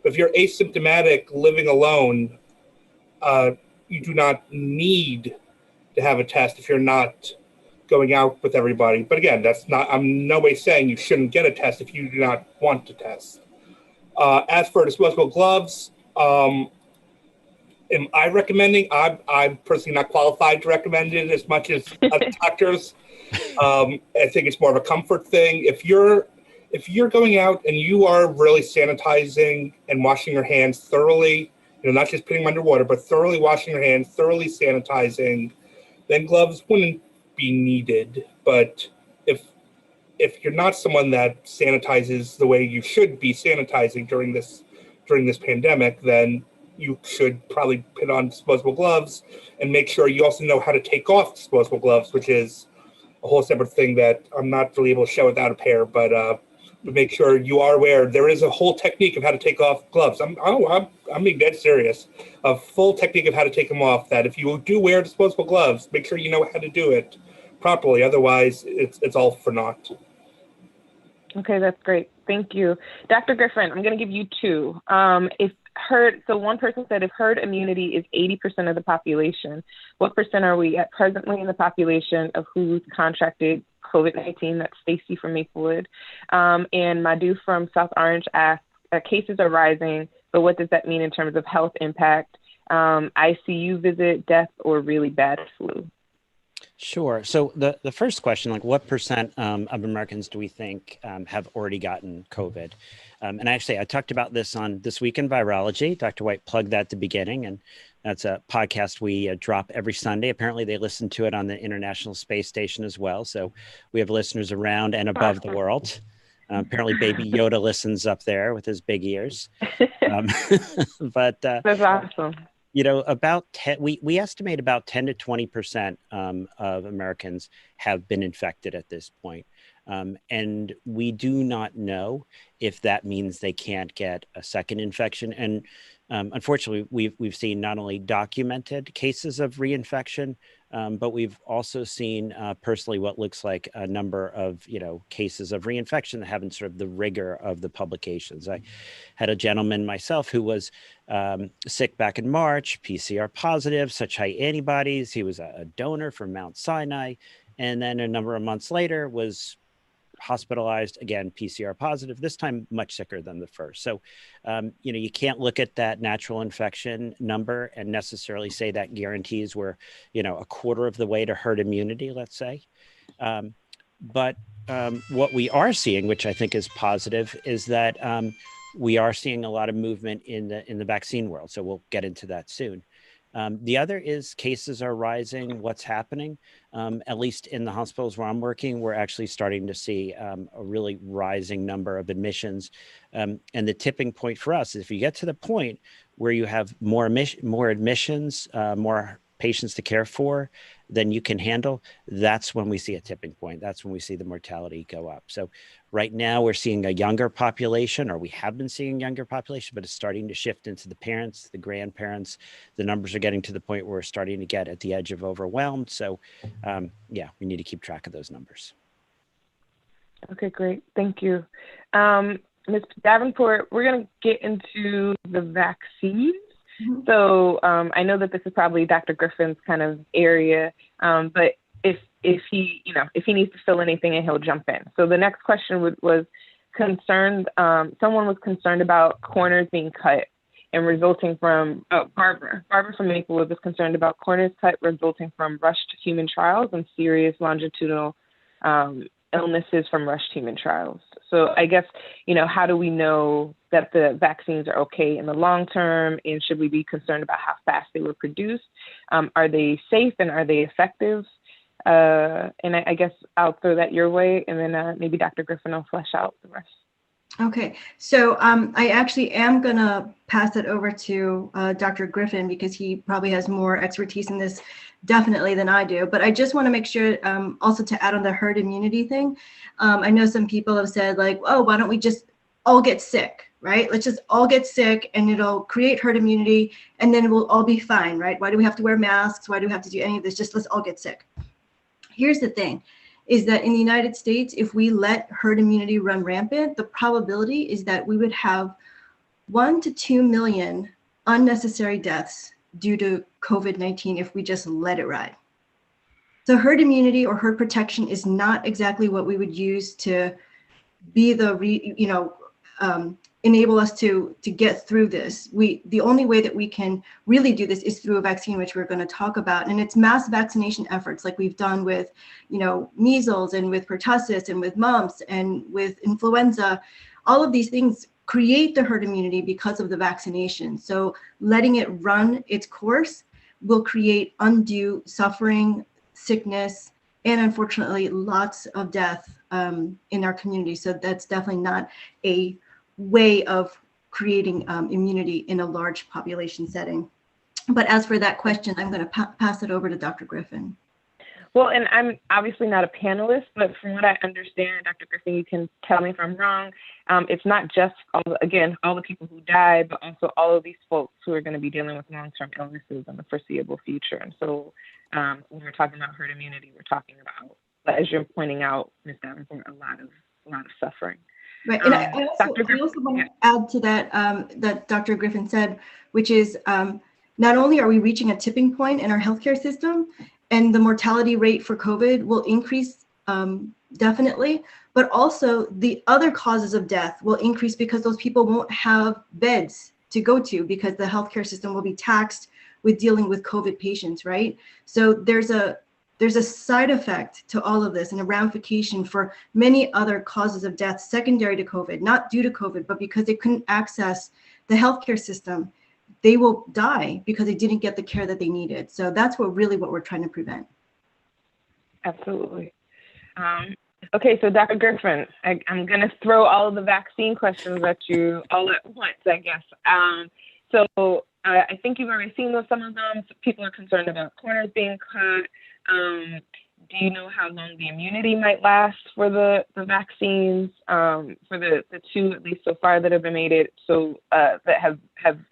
But if you're asymptomatic, living alone, you do not need to have a test if you're not going out with everybody. But again, that's not, I'm no way saying you shouldn't get a test if you do not want to test. As for disposable gloves, am I recommending? I'm personally not qualified to recommend it as much as other doctors. I think it's more of a comfort thing. If you're going out and you are really sanitizing and washing your hands thoroughly, not just putting them under water, but thoroughly washing your hands, thoroughly sanitizing, then gloves wouldn't be needed. But if you're not someone that sanitizes the way you should be sanitizing during this pandemic, then you should probably put on disposable gloves and make sure you also know how to take off disposable gloves, which is a whole separate thing that I'm not really able to show without a pair, but make sure you are aware. There is a whole technique of how to take off gloves. I'm being dead serious. A full technique of how to take them off, that if you do wear disposable gloves, make sure you know how to do it properly. Otherwise, it's all for naught. Okay, that's great. Thank you. Dr. Griffin, I'm going to give you 2. So one person said if herd immunity is 80% of the population, what percent are we at presently in the population of who's contracted COVID-19? That's Stacy from Maplewood. And Madhu from South Orange asked, cases are rising, but what does that mean in terms of health impact, ICU visit, death, or really bad flu? Sure. So the first question, like what percent of Americans do we think have already gotten COVID? And actually, I talked about this on This Week in Virology. Dr. White plugged that at the beginning, and that's a podcast we drop every Sunday. Apparently, they listen to it on the International Space Station as well. So we have listeners around and above the world. Apparently, Baby Yoda listens up there with his big ears. But that's awesome. About we estimate about 10 to 20% of Americans have been infected at this point. And we do not know if that means they can't get a second infection. And unfortunately, we've seen not only documented cases of reinfection, but we've also seen personally what looks like a number of cases of reinfection that haven't sort of the rigor of the publications. I had a gentleman myself who was sick back in March, PCR positive, such high antibodies. He was a donor from Mount Sinai, and then a number of months later was hospitalized, again, PCR positive, this time much sicker than the first. So, you can't look at that natural infection number and necessarily say that guarantees we're, a quarter of the way to herd immunity, let's say. But what we are seeing, which I think is positive, is that we are seeing a lot of movement in the vaccine world. So we'll get into that soon. The other is cases are rising. What's happening? At least in the hospitals where I'm working, we're actually starting to see a really rising number of admissions. And the tipping point for us is if you get to the point where you have more admissions, more patients to care for than you can handle, that's when we see a tipping point. That's when we see the mortality go up. So right now we're seeing a younger population, or we have been seeing a younger population, but it's starting to shift into the parents, the grandparents. The numbers are getting to the point where we're starting to get at the edge of overwhelmed. So we need to keep track of those numbers. Okay, great. Thank you. Ms. Davenport, we're going to get into the vaccines. Mhm. So I know that this is probably Dr. Griffin's kind of area, but if he, if he needs to fill anything in, he'll jump in. So the next question was concerned. Someone was concerned about corners being cut and resulting from Barbara from Maplewood was concerned about corners cut resulting from rushed human trials and serious longitudinal illnesses from rushed human trials. So I guess, how do we know that the vaccines are okay in the long term, and should we be concerned about how fast they were produced? Are they safe and are they effective? And I guess I'll throw that your way, and then maybe Dr. Griffin will flesh out the rest. Okay, so I actually am going to pass it over to Dr. Griffin because he probably has more expertise in this definitely than I do. But I just want to make sure also to add on the herd immunity thing. I know some people have said like, oh, why don't we just all get sick, right? Let's just all get sick and it'll create herd immunity and then we'll all be fine, right? Why do we have to wear masks? Why do we have to do any of this? Just let's all get sick. Here's the thing. Is that in the United States, if we let herd immunity run rampant, the probability is that we would have 1 to 2 million unnecessary deaths due to COVID-19 if we just let it ride. So herd immunity or herd protection is not exactly what we would use to be the, enable us to get through this. The only way that we can really do this is through a vaccine, which we're going to talk about. And it's mass vaccination efforts like we've done with, measles and with pertussis and with mumps and with influenza. All of these things create the herd immunity because of the vaccination. So letting it run its course will create undue suffering, sickness, and unfortunately lots of death in our community. So that's definitely not a way of creating immunity in a large population setting. But as for that question, I'm going to pass it over to Dr. Griffin. Well, and I'm obviously not a panelist, but from what I understand, Dr. Griffin, you can tell me if I'm wrong. It's not just, all the people who died, but also all of these folks who are going to be dealing with long-term illnesses in the foreseeable future. And so when we're talking about herd immunity, we're talking about, as you're pointing out, Ms. Davenport, a lot of suffering. Right, and I also want to add to that that Dr. Griffin said, which is not only are we reaching a tipping point in our healthcare system, and the mortality rate for COVID will increase definitely, but also the other causes of death will increase because those people won't have beds to go to because the healthcare system will be taxed with dealing with COVID patients, right? So there's a side effect to all of this and a ramification for many other causes of death secondary to COVID, not due to COVID, but because they couldn't access the healthcare system. They will die because they didn't get the care that they needed. So that's what we're trying to prevent. Absolutely. Okay, so Dr. Griffin, I'm going to throw all of the vaccine questions at you all at once, I guess. So I think you've already seen some of them. So people are concerned about corners being cut. Do you know how long the immunity might last for the vaccines, for the two, at least so far, that have been made it so that have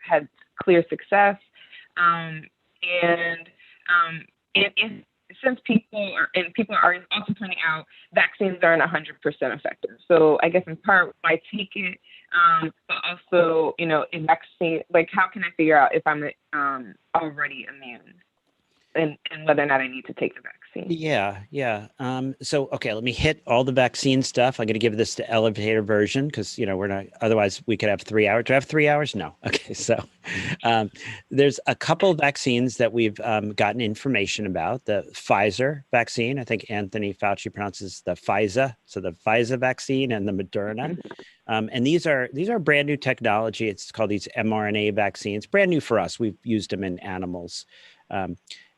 had clear success? Since people are also pointing out vaccines aren't 100% effective. So I guess in part, why take it? But also, in vaccine, like how can I figure out if I'm already immune and whether or not I need to take the vaccine? Yeah. So, okay, let me hit all the vaccine stuff. I'm going to give this the elevator version because, we're not, otherwise we could have 3 hours. Do I have 3 hours? No. Okay. So there's a couple of vaccines that we've gotten information about. The Pfizer vaccine, I think Anthony Fauci pronounces the Pfizer. So the Pfizer vaccine and the Moderna. And these are brand new technology. It's called these mRNA vaccines, brand new for us. We've used them in animals.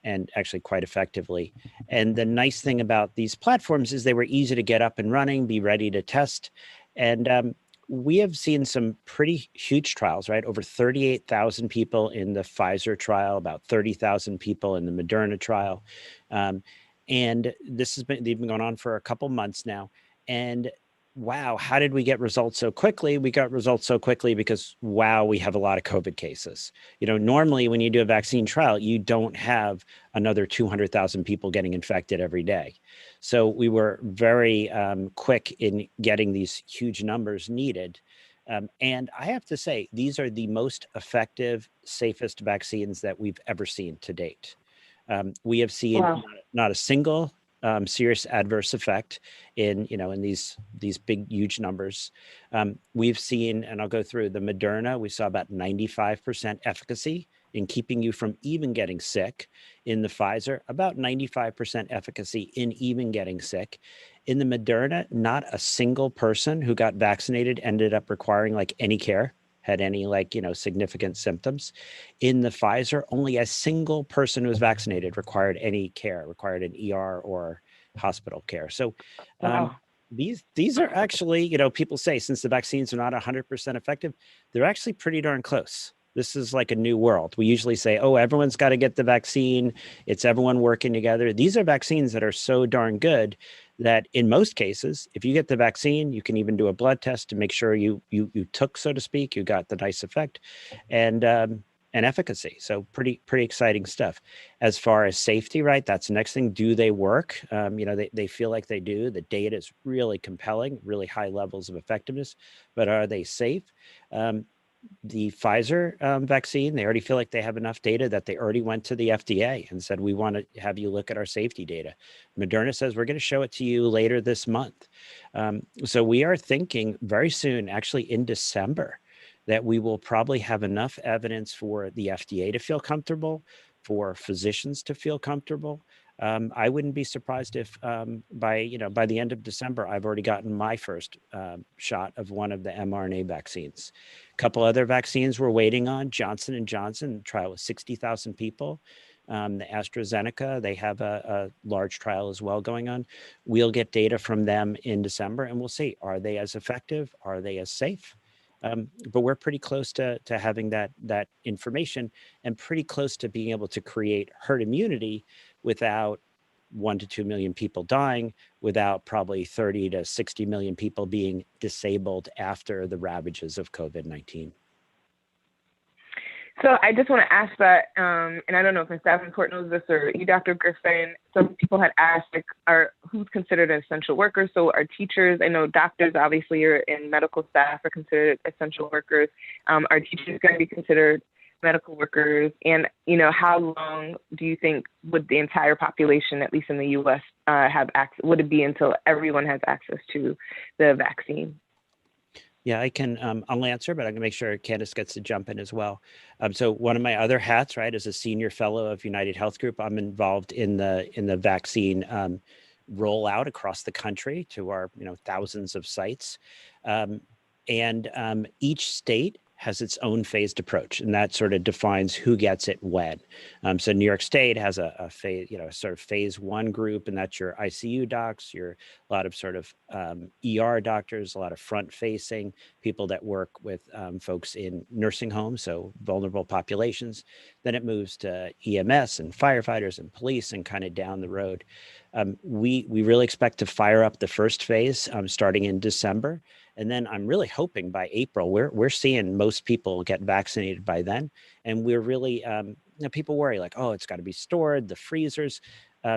And actually quite effectively. And the nice thing about these platforms is they were easy to get up and running, be ready to test. And we have seen some pretty huge trials, right? Over 38,000 people in the Pfizer trial, about 30,000 people in the Moderna trial. And they've been going on for a couple months now. And wow, how did we get results so quickly? We got results so quickly because, wow, we have a lot of COVID cases. Normally when you do a vaccine trial, you don't have another 200,000 people getting infected every day. So we were very quick in getting these huge numbers needed. And I have to say, these are the most effective, safest vaccines that we've ever seen to date. We have seen Wow. not a single serious adverse effect in these big, huge numbers. We've seen, and I'll go through the Moderna, we saw about 95% efficacy in keeping you from even getting sick. In the Pfizer, about 95% efficacy in even getting sick. In the Moderna, not a single person who got vaccinated ended up requiring like any care, had any significant symptoms. In the Pfizer, only a single person who was vaccinated required any care, required an ER or hospital care. So Wow. these are actually, people say since the vaccines are not 100% effective, they're actually pretty darn close. This is like a new world. We usually say, oh, everyone's got to get the vaccine. It's everyone working together. These are vaccines that are so darn good that in most cases, if you get the vaccine, you can even do a blood test to make sure you took, so to speak, you got the nice effect and efficacy. So pretty exciting stuff. As far as safety, right? That's the next thing. Do they work? They feel like they do. The data is really compelling, really high levels of effectiveness, but are they safe? The Pfizer vaccine, they already feel like they have enough data that they already went to the FDA and said, we want to have you look at our safety data. Moderna says, we're going to show it to you later this month. So we are thinking very soon, actually in December, that we will probably have enough evidence for the FDA to feel comfortable, for physicians to feel comfortable. I wouldn't be surprised if by the end of December, I've already gotten my first shot of one of the mRNA vaccines. A couple other vaccines we're waiting on. Johnson & Johnson trial with 60,000 people. The AstraZeneca, they have a large trial as well going on. We'll get data from them in December and we'll see, are they as effective? Are they as safe? But we're pretty close to having that information and pretty close to being able to create herd immunity without 1 to 2 million people dying, without probably 30 to 60 million people being disabled after the ravages of COVID-19. So I just want to ask that, and I don't know if Ms. Davenport knows this or you, Dr. Griffin. Some people had asked, who's considered an essential worker? So are teachers, I know doctors, obviously, and medical staff are considered essential workers. Are teachers going to be considered medical workers? And, how long do you think would the entire population, at least in the U.S., have access? Would it be until everyone has access to the vaccine? Yeah, I can, I'll answer, but I'm gonna make sure Candace gets to jump in as well. So one of my other hats, right, as a senior fellow of United Health Group, I'm involved in the vaccine rollout across the country to our, thousands of sites. And each state has its own phased approach, and that sort of defines who gets it when. So New York State has a phase, sort of phase 1 group, and that's your ICU docs, a lot of sort of ER doctors, a lot of front-facing people that work with folks in nursing homes, so vulnerable populations. Then it moves to EMS and firefighters and police, and kind of down the road. We really expect to fire up the first phase starting in December. And then I'm really hoping by April, we're seeing most people get vaccinated by then. And we're really, people worry like, oh, it's got to be stored, the freezers.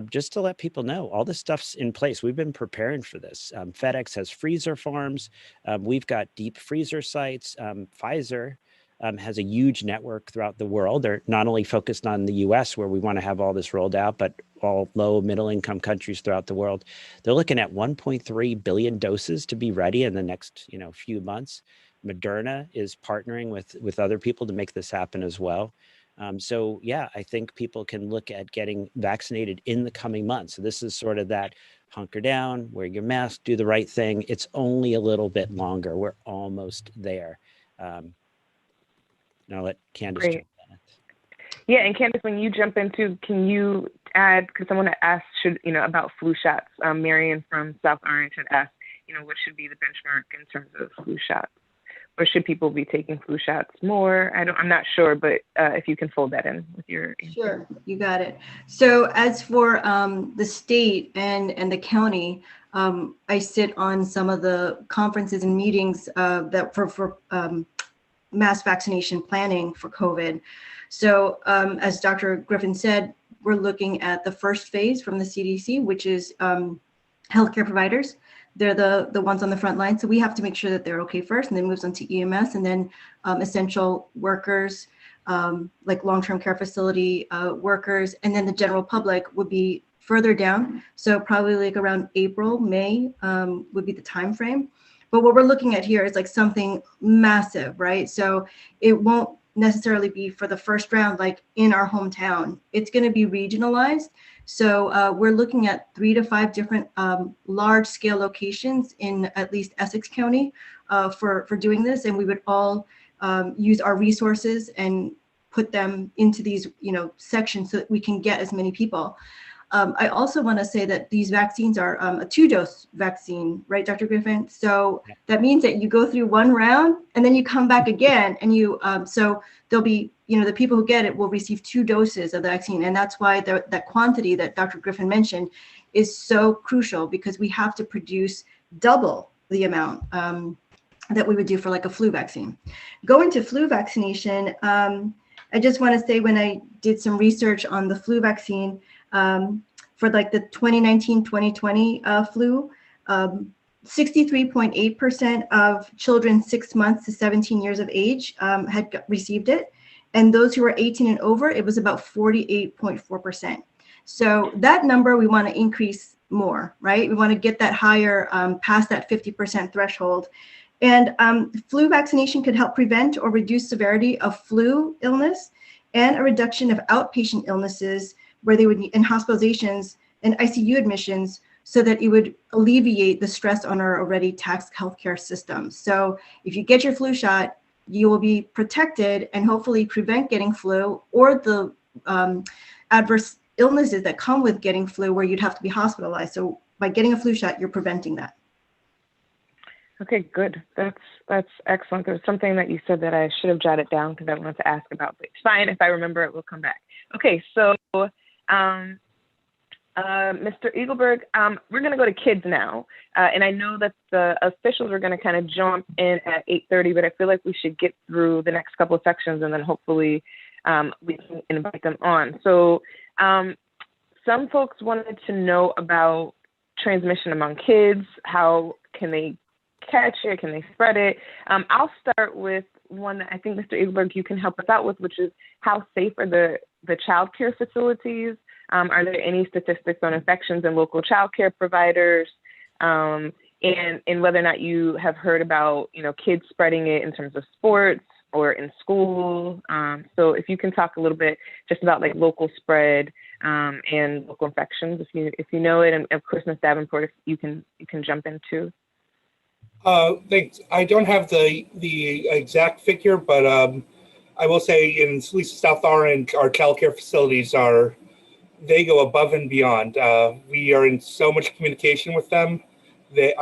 Just to let people know, all this stuff's in place. We've been preparing for this. FedEx has freezer farms. We've got deep freezer sites. Pfizer has a huge network throughout the world. They're not only focused on the US, where we want to have all this rolled out, but all low, middle income countries throughout the world. They're looking at 1.3 billion doses to be ready in the next few months. Moderna is partnering with other people to make this happen as well. So yeah, I think people can look at getting vaccinated in the coming months. So this is sort of that hunker down, wear your mask, do the right thing. It's only a little bit longer. We're almost there. And I'll let Candace jump in. Yeah, and Candace, when you jump into, can you add, because someone had asked, about flu shots. Marion from South Orange had asked, what should be the benchmark in terms of flu shots? Or should people be taking flu shots more? I'm not sure, but if you can fold that in with your answer. Sure, you got it. So as for the state and the county, I sit on some of the conferences and meetings that for mass vaccination planning for COVID. So as Dr. Griffin said, we're looking at the first phase from the CDC, which is healthcare providers. they're the ones on the front line. So we have to make sure that they're okay first, and then moves on to EMS, and then essential workers, like long-term care facility workers, and then the general public would be further down. So probably like around April, May would be the time frame. But what we're looking at here is like something massive, right? So it won't necessarily be for the first round, like in our hometown. It's going to be regionalized. So we're looking at 3 to 5 different large scale locations in at least Essex County for doing this. And we would all use our resources and put them into these, sections so that we can get as many people. I also want to say that these vaccines are a 2-dose vaccine, right, Dr. Griffin? So that means that you go through one round and then you come back again, and you so there'll be, the people who get it will receive 2 doses of the vaccine, and that's why that quantity that Dr. Griffin mentioned is so crucial, because we have to produce double the amount that we would do for like a flu vaccine. Going to flu vaccination, I just want to say, when I did some research on the flu vaccine, for like the 2019-2020 flu, 63.8% of children 6 months to 17 years of age had received it. And those who were 18 and over, it was about 48.4%. So that number we want to increase more, right? We want to get that higher, past that 50% threshold. And flu vaccination could help prevent or reduce severity of flu illness and a reduction of outpatient illnesses where they would need in hospitalizations and ICU admissions, so that it would alleviate the stress on our already taxed healthcare system. So if you get your flu shot, you will be protected and hopefully prevent getting flu or the adverse illnesses that come with getting flu, where you'd have to be hospitalized. So by getting a flu shot, you're preventing that. Okay, good. That's excellent. There was something that you said that I should have jotted down because I wanted to ask about, but it's fine. If I remember it, we'll come back. Okay, so Mr. Eagleberg, we're going to go to kids now. And I know that the officials are going to kind of jump in at 8:30, but I feel like we should get through the next couple of sections, and then hopefully we can invite them on. So some folks wanted to know about transmission among kids. How can they catch it? Can they spread it? I'll start with one that I think, Mr. Eagleberg, you can help us out with, which is how safe are the child care facilities? Are there any statistics on infections in local child care providers? And whether or not you have heard about, kids spreading it in terms of sports or in school. So if you can talk a little bit just about like local spread and local infections, if you know it, and of course, Ms. Davenport, if you can jump in too. Thanks. I don't have the exact figure, but I will say in at least South Orange, our child care facilities they go above and beyond. We are in so much communication with them that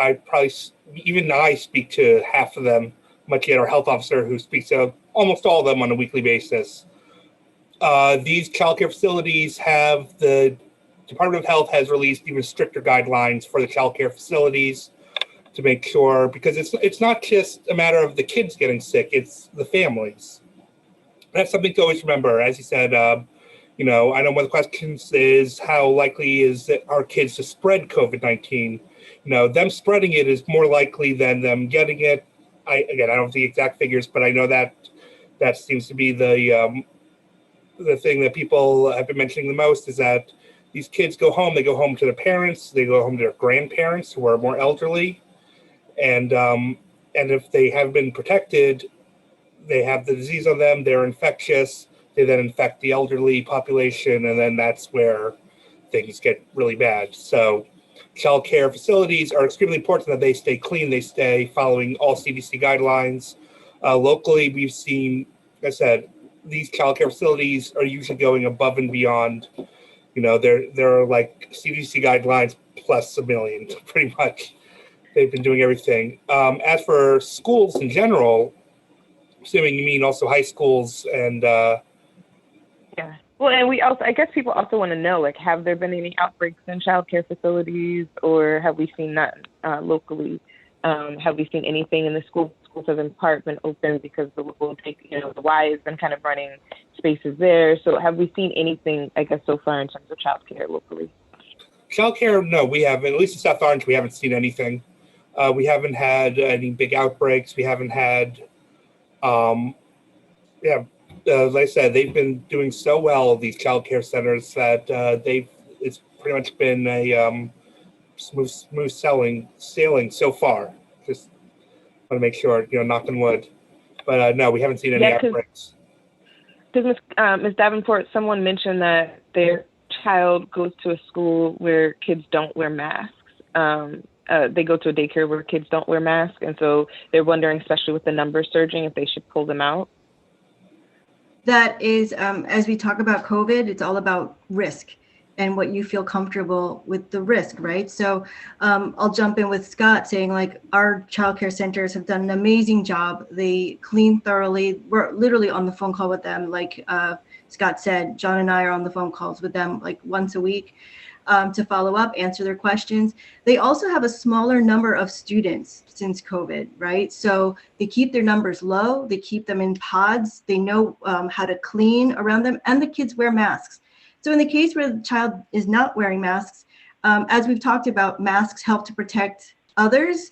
even I speak to half of them, much yet our health officer who speaks to almost all of them on a weekly basis. These child care facilities the Department of Health has released even stricter guidelines for the child care facilities to make sure, because it's not just a matter of the kids getting sick, it's the families. That's something to always remember. As you said, I know one of the questions is how likely is that our kids to spread COVID-19? Them spreading it is more likely than them getting it. I don't have the exact figures, but I know that seems to be the thing that people have been mentioning the most, is that these kids go home. They go home to their parents. They go home to their grandparents who are more elderly. And if they have been protected, they have the disease on them, they're infectious, they then infect the elderly population, and then that's where things get really bad. So child care facilities are extremely important that they stay clean, they stay following all CDC guidelines. Locally, we've seen, like I said, these child care facilities are usually going above and beyond. There are like CDC guidelines plus a million, pretty much. They've been doing everything. As for schools in general, assuming you mean also high schools and yeah. Well, and I guess people also want to know, like, have there been any outbreaks in child care facilities, or have we seen that locally? Have we seen anything in the schools? Schools have in part been open because the Y has been kind of running spaces there. So have we seen anything, I guess, so far in terms of child care locally? Child care, no, we haven't. At least in South Orange, we haven't seen anything. We haven't had any big outbreaks. We haven't had, like I said, they've been doing so well, these childcare centers, that it's pretty much been a smooth sailing so far. Just want to make sure, knock on wood. But no, we haven't seen any outbreaks. Because Ms. Davenport, someone mentioned that their child goes to a school where kids don't wear masks. They go to a daycare where kids don't wear masks, and so they're wondering, especially with the numbers surging, if they should pull them out. That is, as we talk about COVID, it's all about risk and what you feel comfortable with the risk, right? So I'll jump in with Scott saying, like, our childcare centers have done an amazing job. They clean thoroughly. We're literally on the phone call with them. Like Scott said, John and I are on the phone calls with them like once a week to follow up, answer their questions. They also have a smaller number of students since COVID, right? So they keep their numbers low. They keep them in pods. They know how to clean around them, and the kids wear masks. So in the case where the child is not wearing masks, as we've talked about, masks help to protect others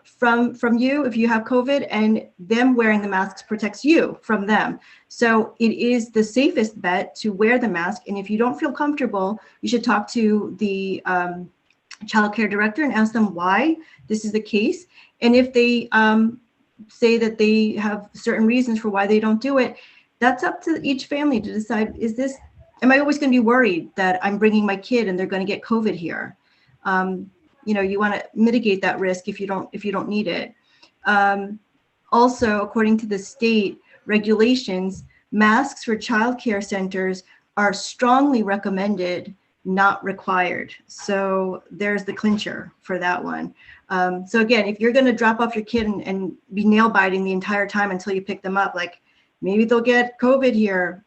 from you if you have COVID, and them wearing the masks protects you from them. So it is the safest bet to wear the mask. And if you don't feel comfortable, you should talk to the childcare director and ask them why this is the case. And if they say that they have certain reasons for why they don't do it, that's up to each family to decide, am I always going to be worried that I'm bringing my kid and they're going to get COVID here? You want to mitigate that risk if you don't need it. Also, according to the state regulations, masks for childcare centers are strongly recommended, not required. So there's the clincher for that one. So again, if you're going to drop off your kid and be nail biting the entire time until you pick them up, like maybe they'll get COVID here,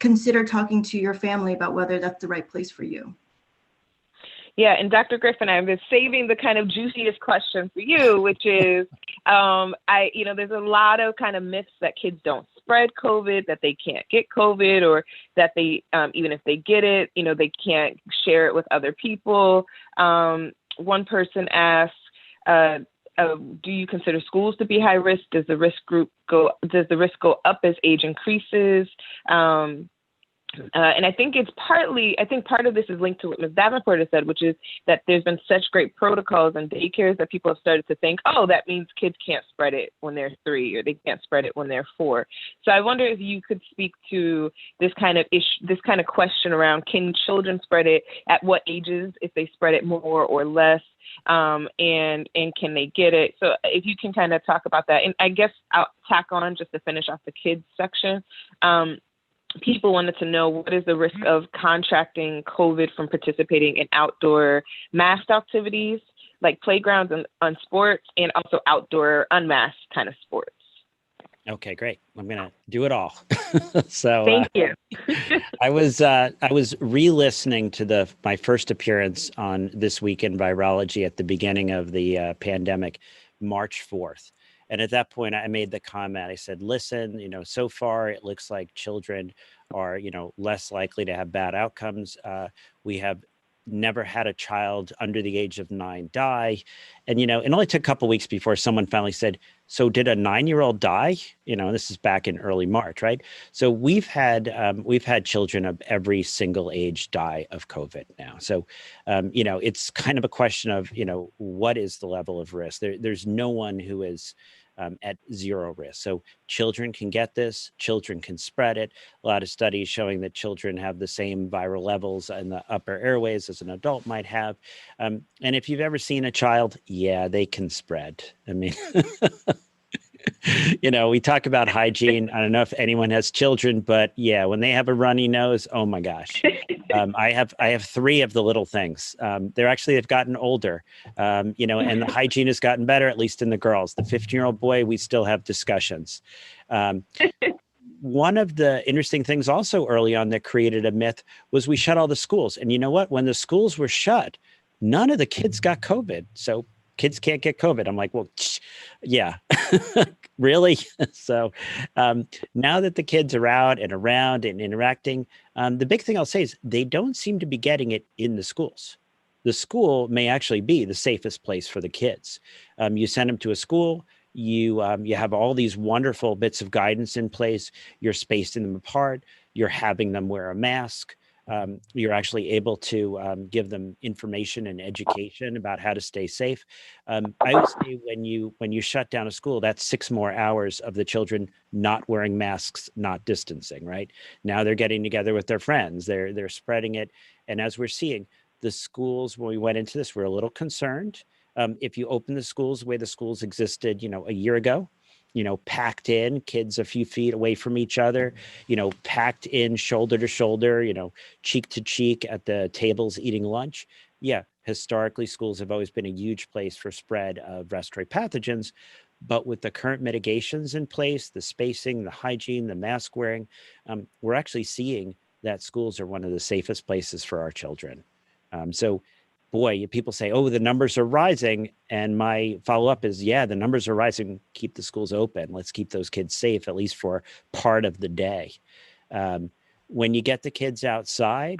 consider talking to your family about whether that's the right place for you. Yeah, and Dr. Griffin, I've been saving the kind of juiciest question for you, which is, there's a lot of kind of myths that kids don't spread COVID, that they can't get COVID, or that they, even if they get it, they can't share it with other people. One person asked, do you consider schools to be high risk? Does the risk go up as age increases? And I think part of this is linked to what Ms. Davenport has said, which is that there's been such great protocols and daycares that people have started to think, oh, that means kids can't spread it when they're 3, or they can't spread it when they're 4. So I wonder if you could speak to this kind of question around, can children spread it, at what ages, if they spread it more or less, and can they get it? So if you can kind of talk about that. And I guess I'll tack on, just to finish off the kids section, people wanted to know, what is the risk of contracting COVID from participating in outdoor masked activities like playgrounds and on sports, and also outdoor unmasked kind of sports? Okay, great. I'm going to do it all. So thank you. I was re-listening to my first appearance on This Week in Virology at the beginning of the pandemic, March 4th. And at that point, I made the comment, I said, listen, so far it looks like children are, less likely to have bad outcomes. We have never had a child under the age of 9 die. And, it only took a couple of weeks before someone finally said, so did a 9-year-old die? This is back in early March, right? So we've had children of every single age die of COVID now. So, it's kind of a question of, what is the level of risk? There's no one who is at zero risk. So children can get this, children can spread it. A lot of studies showing that children have the same viral levels in the upper airways as an adult might have. And if you've ever seen a child, yeah, they can spread. I mean, we talk about hygiene. I don't know if anyone has children, but yeah, when they have a runny nose, oh my gosh. I have 3 of the little things. They've gotten older, and the hygiene has gotten better, at least in the girls. The 15-year-old boy, we still have discussions. One of the interesting things also early on that created a myth was we shut all the schools. And you know what? When the schools were shut, none of the kids got COVID. So kids can't get COVID. I'm like, well, yeah, really? So now that the kids are out and around and interacting, the big thing I'll say is they don't seem to be getting it in the schools. the school may actually be the safest place for the kids. You send them to a school, you have all these wonderful bits of guidance in place, you're spacing them apart, you're having them wear a mask, you're actually able to give them information and education about how to stay safe. I would say when you shut down a school, that's 6 more hours of the children not wearing masks, not distancing, right? Now they're getting together with their friends, they're spreading it. And as we're seeing, the schools, when we went into this, we're a little concerned. If you open the schools the way the schools existed, a year ago, packed in, kids a few feet away from each other, packed in shoulder to shoulder, cheek to cheek at the tables eating lunch. Yeah, historically, schools have always been a huge place for spread of respiratory pathogens. But with the current mitigations in place, the spacing, the hygiene, the mask wearing, we're actually seeing that schools are one of the safest places for our children. So boy, people say, oh, the numbers are rising. And my follow-up is, yeah, the numbers are rising. Keep the schools open. Let's keep those kids safe, at least for part of the day. When you get the kids outside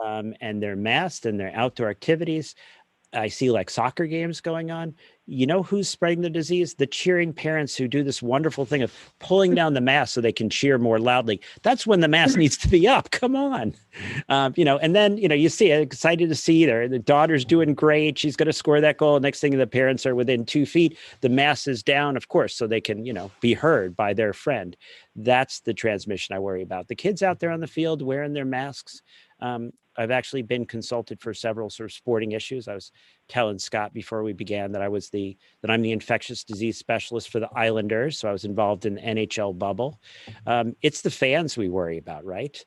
and they're masked and they're outdoor activities, I see like soccer games going on. You know who's spreading the disease? The cheering parents who do this wonderful thing of pulling down the mask so they can cheer more loudly. That's when the mask needs to be up. Come on. And then, you see it, excited to see the daughter's doing great. She's going to score that goal. Next thing, the parents are within 2 feet. The mask is down, of course, so they can, be heard by their friend. That's the transmission I worry about. The kids out there on the field wearing their masks. I've actually been consulted for several sort of sporting issues. I was telling Scott before we began that I'm the infectious disease specialist for the Islanders. So I was involved in the NHL bubble. It's the fans we worry about, right?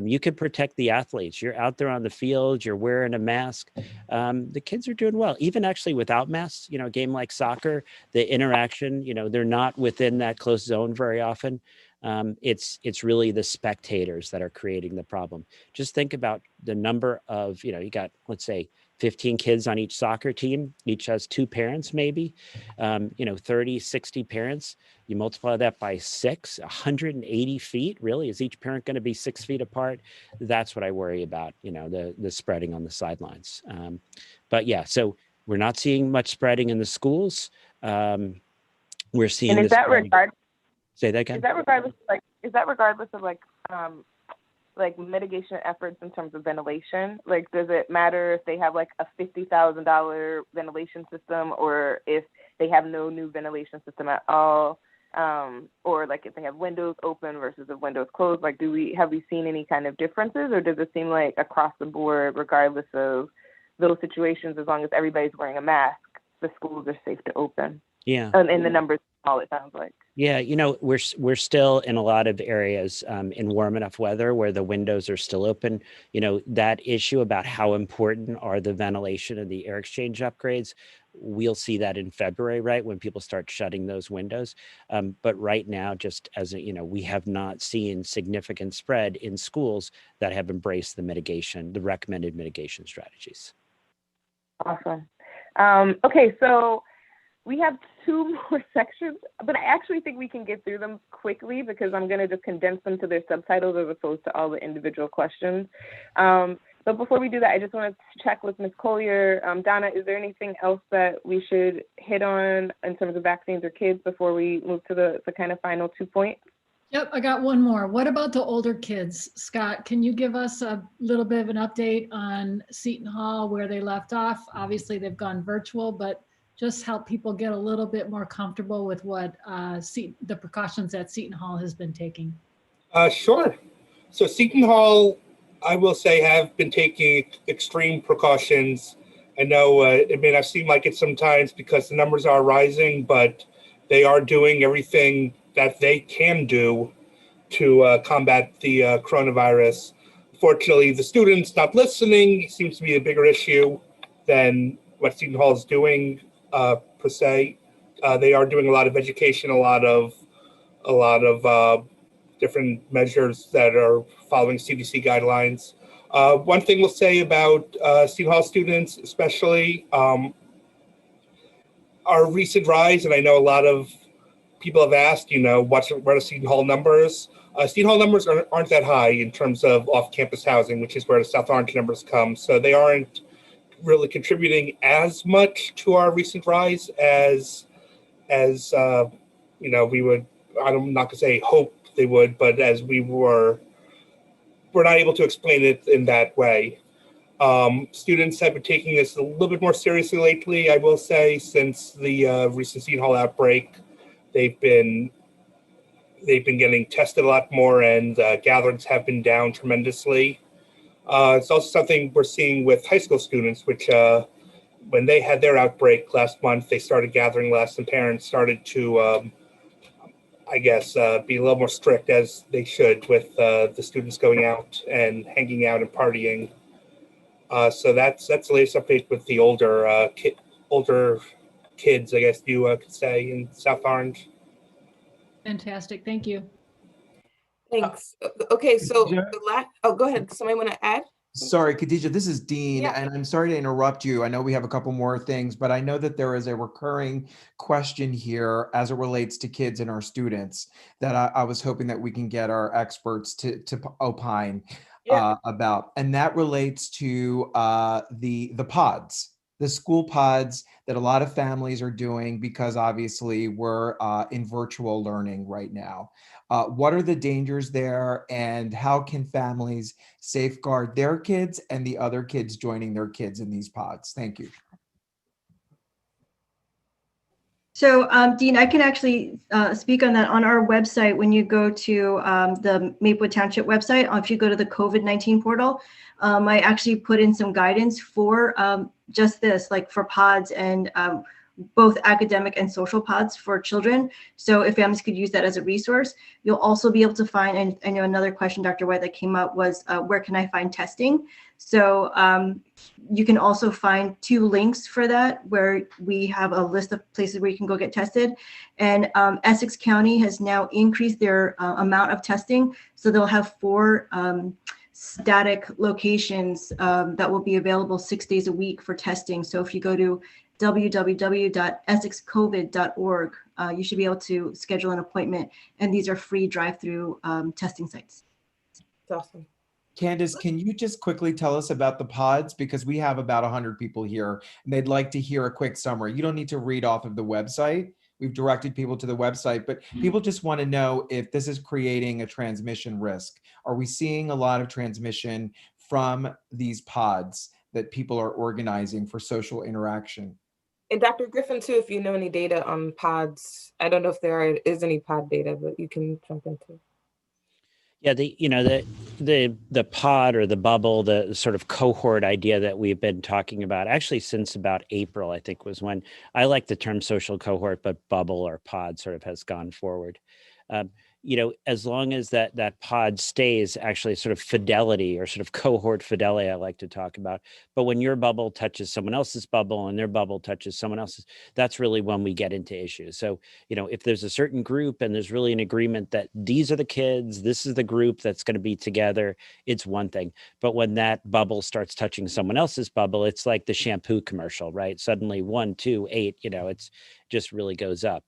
You can protect the athletes. You're out there on the field, you're wearing a mask. The kids are doing well, even actually without masks. A game like soccer, the interaction, they're not within that close zone very often. It's really the spectators that are creating the problem. Just think about the number of, you got, let's say, 15 kids on each soccer team, each has 2 parents, maybe, 30, 60 parents. You multiply that by 6, 180 feet. Really, is each parent going to be 6 feet apart? That's what I worry about, the spreading on the sidelines. But yeah, so we're not seeing much spreading in the schools. We're seeing. And is that regardless? Say that again. Is that regardless of like mitigation efforts in terms of ventilation? Like, does it matter if they have like a $50,000 ventilation system, or if they have no new ventilation system at all, or like if they have windows open versus if windows closed? Like, have we seen any kind of differences, or does it seem like across the board, regardless of those situations, as long as everybody's wearing a mask, the schools are safe to open? Yeah. And the numbers, all it sounds like. Yeah, we're still in a lot of areas in warm enough weather where the windows are still open. That issue about how important are the ventilation and the air exchange upgrades, we'll see that in February, right, when people start shutting those windows. But right now, just as we have not seen significant spread in schools that have embraced the recommended mitigation strategies. Awesome. Okay, so we have 2 more sections, but I actually think we can get through them quickly because I'm going to just condense them to their subtitles as opposed to all the individual questions. But before we do that, I just want to check with Ms. Collier. Donna, is there anything else that we should hit on in terms of vaccines or kids before we move to the kind of final 2 points? Yep, I got one more. What about the older kids? Scott, can you give us a little bit of an update on Seton Hall, where they left off? Obviously, they've gone virtual, but just help people get a little bit more comfortable with what the precautions that Seton Hall has been taking. Sure. So Seton Hall, I will say, have been taking extreme precautions. I know it may not seem like it sometimes because the numbers are rising, but they are doing everything that they can do to combat the coronavirus. Fortunately, the students not listening seems to be a bigger issue than what Seton Hall is doing. Per se, they are doing a lot of education, a lot of different measures that are following CDC guidelines. One thing we'll say about Seton Hall students, especially, our recent rise, and I know a lot of people have asked, what are Seton Hall numbers? Seton Hall numbers aren't that high in terms of off-campus housing, which is where the South Orange numbers come. So they aren't really contributing as much to our recent rise as we would. I'm not gonna say hope they would, but as we're not able to explain it in that way. Students have been taking this a little bit more seriously lately, I will say, since the recent Seton Hall outbreak. They've been getting tested a lot more, and gatherings have been down tremendously. It's also something we're seeing with high school students, which when they had their outbreak last month, they started gathering less, and parents started to, be a little more strict, as they should, with the students going out and hanging out and partying. So that's the latest update with the older kids, I guess you could say, in South Orange. Fantastic. Thank you. Thanks. Okay, so Khadija? go ahead. Somebody want to add? Sorry, Khadija, this is Dean, Yeah. and I'm sorry to interrupt you. I know we have a couple more things, but I know that there is a recurring question here as it relates to kids and our students that I was hoping that we can get our experts to opine about, and that relates to the pods, the school pods that a lot of families are doing because obviously we're in virtual learning right now. What are the dangers there, and how can families safeguard their kids and the other kids joining their kids in these pods? Thank you. So, Dean, I can actually speak on that. On our website, when you go to the Maplewood Township website, if you go to the COVID-19 portal, I actually put in some guidance for just this, like for pods and both academic and social pods for children. So if families could use that as a resource, you'll also be able to find, and I know another question, Dr. White, that came up was, where can I find testing? So you can also find 2 links for that, where we have a list of places where you can go get tested. And Essex County has now increased their amount of testing. So they'll have 4 static locations that will be available 6 days a week for testing. So if you go to www.essexcovid.org, you should be able to schedule an appointment, and these are free drive-through testing sites. That's awesome. Candace, can you just quickly tell us about the pods? Because we have about 100 people here and they'd like to hear a quick summary. You don't need to read off of the website. We've directed people to the website, but people just want to know if this is creating a transmission risk. Are we seeing a lot of transmission from these pods that people are organizing for social interaction? And Dr. Griffin, too, if you know any data on pods, I don't know if there is any pod data, but you can jump into. Yeah, the pod or the bubble, the sort of cohort idea that we've been talking about actually since about April, I think, was when I like the term social cohort, but bubble or pod sort of has gone forward. As long as that pod stays actually sort of fidelity or sort of cohort fidelity, I like to talk about. But when your bubble touches someone else's bubble and their bubble touches someone else's, that's really when we get into issues. So, if there's a certain group and there's really an agreement that these are the kids, this is the group that's going to be together, it's one thing. But when that bubble starts touching someone else's bubble, it's like the shampoo commercial, right? Suddenly 1, 2, 8, it's just really goes up.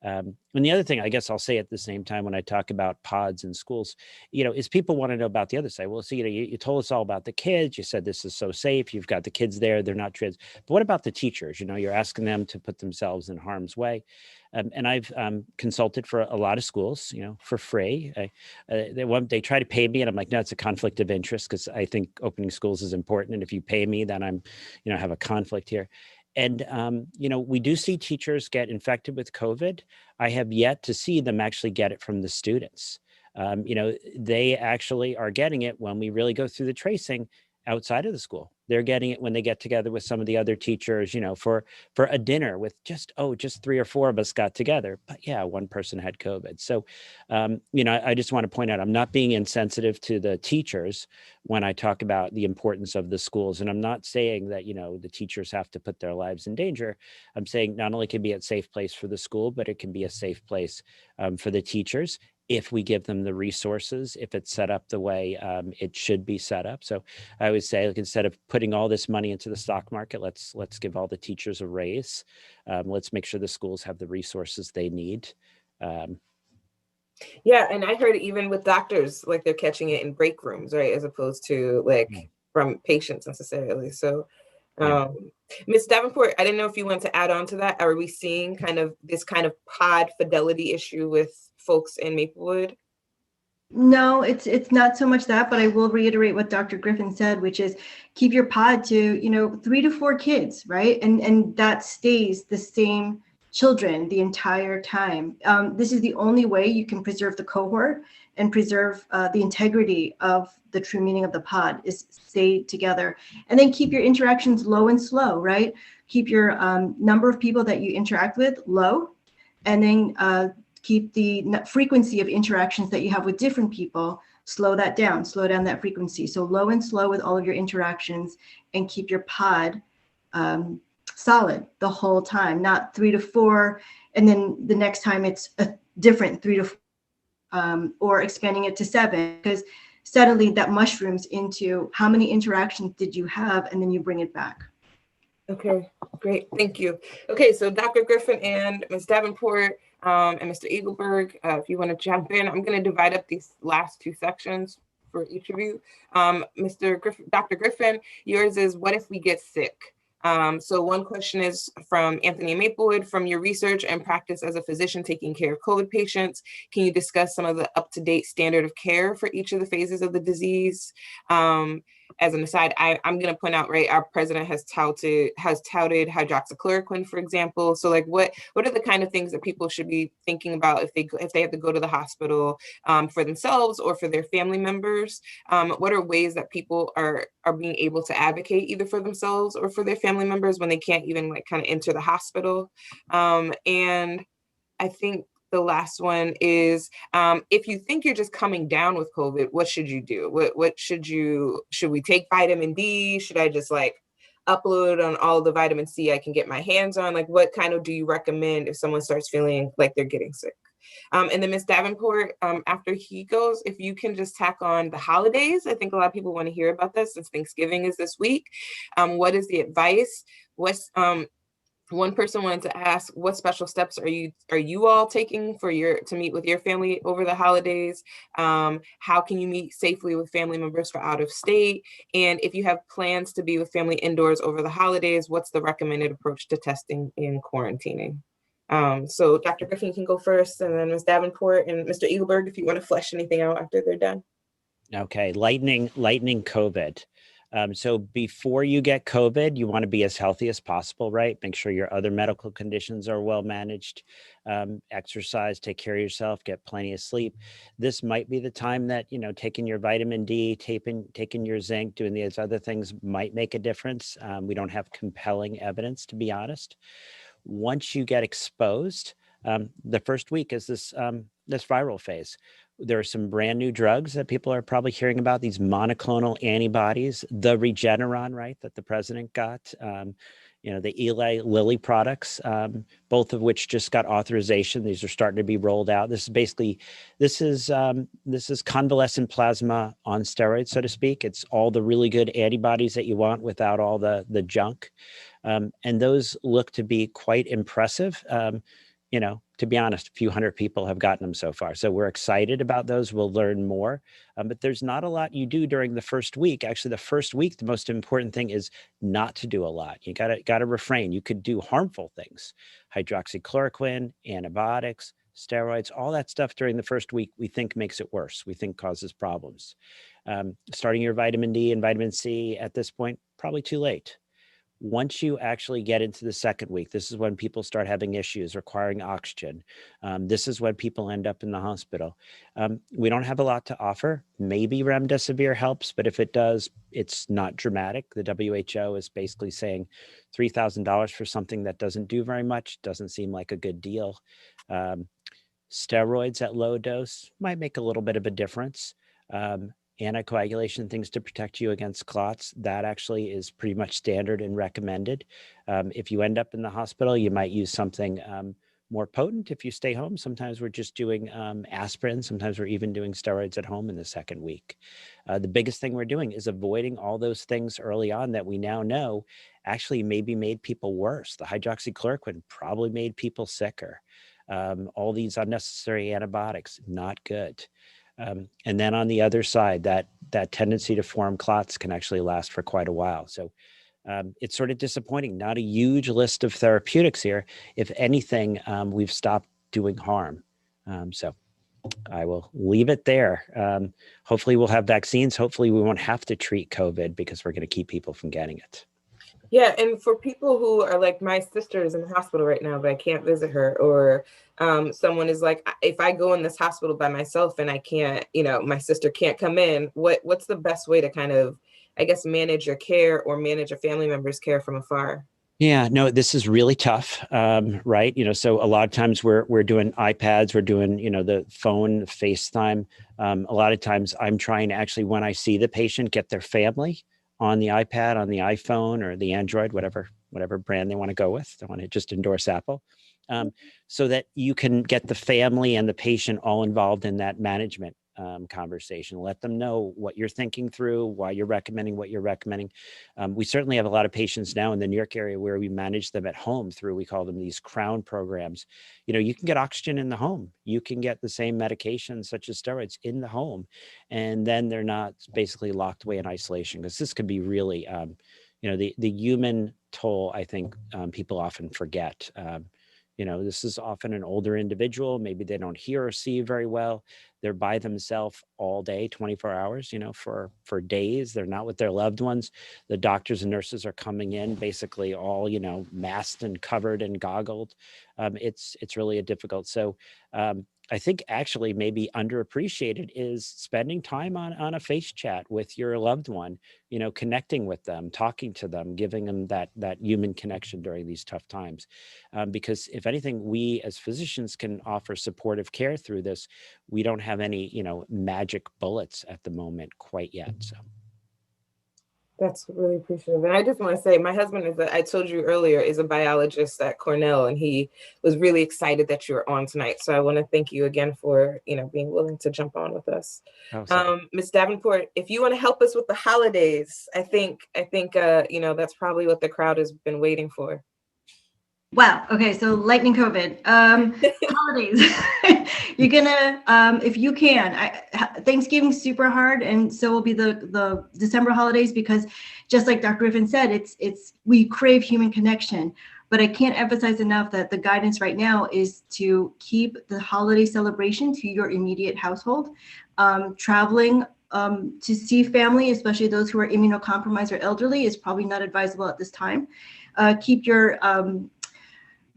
And the other thing, I guess I'll say at the same time when I talk about pods in schools, is people want to know about the other side. Well, see, you told us all about the kids. You said this is so safe. You've got the kids there. They're not trans. But what about the teachers? You're asking them to put themselves in harm's way. And I've consulted for a lot of schools, for free. They try to pay me, and I'm like, no, it's a conflict of interest because I think opening schools is important. And if you pay me, then I'm, have a conflict here. And, we do see teachers get infected with COVID. I have yet to see them actually get it from the students. They actually are getting it when we really go through the tracing outside of the school. They're getting it when they get together with some of the other teachers, for a dinner with just 3 or 4 of us got together. But yeah, one person had COVID. So, I just want to point out, I'm not being insensitive to the teachers when I talk about the importance of the schools. And I'm not saying that, the teachers have to put their lives in danger. I'm saying not only can it be a safe place for the school, but it can be a safe place for the teachers if we give them the resources, if it's set up the way it should be set up. So I would say, instead of putting all this money into the stock market, let's give all the teachers a raise. Let's make sure the schools have the resources they need. Yeah, and I heard even with doctors, like they're catching it in break rooms, right, as opposed to from patients necessarily. So Yeah. Ms. Davenport, I didn't know if you want to add on to that. Are we seeing kind of this kind of pod fidelity issue with folks in Maplewood? No, it's not so much that, but I will reiterate what Dr. Griffin said, which is keep your pod to 3 to 4 kids, right? And that stays the same children the entire time. This is the only way you can preserve the cohort and preserve the integrity of the true meaning of the pod is stay together, and then keep your interactions low and slow, right? Keep your number of people that you interact with low, and then keep the frequency of interactions that you have with different people, slow down that frequency. So low and slow with all of your interactions, and keep your pod solid the whole time, not 3 to 4. And then the next time it's a different 3 to 4, or expanding it to 7, because suddenly that mushrooms into how many interactions did you have, and then you bring it back. Okay, great, thank you. Okay, so Dr. Griffin and Ms. Davenport and Mr. Eagleberg, if you want to jump in, I'm going to divide up these last 2 sections for each of you. Dr. Griffin, yours is what if we get sick? So one question is from Anthony Maplewood. From your research and practice as a physician taking care of COVID patients, can you discuss some of the up-to-date standard of care for each of the phases of the disease? As an aside, I'm going to point out, right, our president has touted hydroxychloroquine, for example. So like what are the kind of things that people should be thinking about if they have to go to the hospital for themselves or for their family members? What are ways that people are being able to advocate either for themselves or for their family members when they can't even like kind of enter the hospital? And I think the last one is, if you think you're just coming down with COVID, what should you do? Should we take vitamin D? Should I just like upload on all the vitamin C I can get my hands on? Like what kind of do you recommend if someone starts feeling like they're getting sick? And then Ms. Davenport, after he goes, if you can just tack on the holidays. I think a lot of people want to hear about this since Thanksgiving is this week. What is the advice? One person wanted to ask, what special steps are you all taking to meet with your family over the holidays? How can you meet safely with family members for out of state? And if you have plans to be with family indoors over the holidays, what's the recommended approach to testing and quarantining? So Dr. Griffin, you can go first, and then Ms. Davenport and Mr. Eagleberg, if you want to flesh anything out after they're done. Okay, lightning COVID. So before you get COVID, you want to be as healthy as possible, right? Make sure your other medical conditions are well managed. Exercise, take care of yourself, get plenty of sleep. This might be the time that, taking your vitamin D, taking your zinc, doing these other things might make a difference. We don't have compelling evidence, to be honest. Once you get exposed, the first week is this viral phase. There are some brand new drugs that people are probably hearing about, these monoclonal antibodies, the Regeneron, right, that the president got, the Eli Lilly products, both of which just got authorization. These are starting to be rolled out. This is convalescent plasma on steroids, so to speak. It's all the really good antibodies that you want without all the junk. And those look to be quite impressive. To be honest, a few hundred people have gotten them so far. So we're excited about those. We'll learn more. But there's not a lot you do during the first week. Actually, the first week, the most important thing is not to do a lot. You gotta refrain. You could do harmful things. Hydroxychloroquine, antibiotics, steroids, all that stuff during the first week, we think makes it worse. We think causes problems. Starting your vitamin D and vitamin C at this point, probably too late. Once you actually get into the second week, this is when people start having issues requiring oxygen. This is when people end up in the hospital. We don't have a lot to offer. Maybe remdesivir helps, but if it does, it's not dramatic. The WHO is basically saying $3,000 for something that doesn't do very much, doesn't seem like a good deal. Steroids at low dose might make a little bit of a difference. Anticoagulation, things to protect you against clots, that actually is pretty much standard and recommended. If you end up in the hospital, you might use something more potent. If you stay home, sometimes we're just doing aspirin. Sometimes we're even doing steroids at home in the second week. The biggest thing we're doing is avoiding all those things early on that we now know actually maybe made people worse. The hydroxychloroquine probably made people sicker. All these unnecessary antibiotics, not good. And then on the other side, that tendency to form clots can actually last for quite a while. So it's sort of disappointing. Not a huge list of therapeutics here. If anything, we've stopped doing harm. So I will leave it there. Hopefully we'll have vaccines. Hopefully we won't have to treat COVID because we're going to keep people from getting it. Yeah, and for people who are like, my sister is in the hospital right now, but I can't visit her, or someone is like, if I go in this hospital by myself and I can't, my sister can't come in, what's the best way to kind of, I guess, manage your care or manage a family member's care from afar? Yeah, no, this is really tough, right? So a lot of times we're doing iPads, we're doing, the phone, FaceTime. A lot of times I'm trying to actually, when I see the patient, get their family on the iPad, on the iPhone, or the Android, whatever brand they want to go with. They want to just endorse Apple, so that you can get the family and the patient all involved in that management conversation. Let them know what you're thinking through, why you're recommending what you're recommending. We certainly have a lot of patients now in the New York area where we manage them at home through, we call them these Crown programs. You can get oxygen in the home. You can get the same medications such as steroids in the home. And then they're not basically locked away in isolation, because this could be really, the human toll, I think people often forget. This is often an older individual. Maybe they don't hear or see very well. They're by themselves all day, 24 hours, for days. They're not with their loved ones. The doctors and nurses are coming in basically all, masked and covered and goggled. It's really a difficult. So I think actually maybe underappreciated is spending time on a face chat with your loved one, connecting with them, talking to them, giving them that human connection during these tough times. Because if anything, we as physicians can offer supportive care through this. We don't have any, magic bullets at the moment quite yet. So. That's really appreciative. And I just want to say, my husband I told you earlier, is a biologist at Cornell, and he was really excited that you were on tonight. So I want to thank you again for, being willing to jump on with us. Ms. Davenport, if you want to help us with the holidays, I think, that's probably what the crowd has been waiting for. Wow. Okay. So lightning COVID, holidays, you're gonna, if you can, Thanksgiving's super hard. And so will be the December holidays, because just like Dr. Griffin said, we crave human connection, but I can't emphasize enough that the guidance right now is to keep the holiday celebration to your immediate household. Traveling to see family, especially those who are immunocompromised or elderly, is probably not advisable at this time. Keep your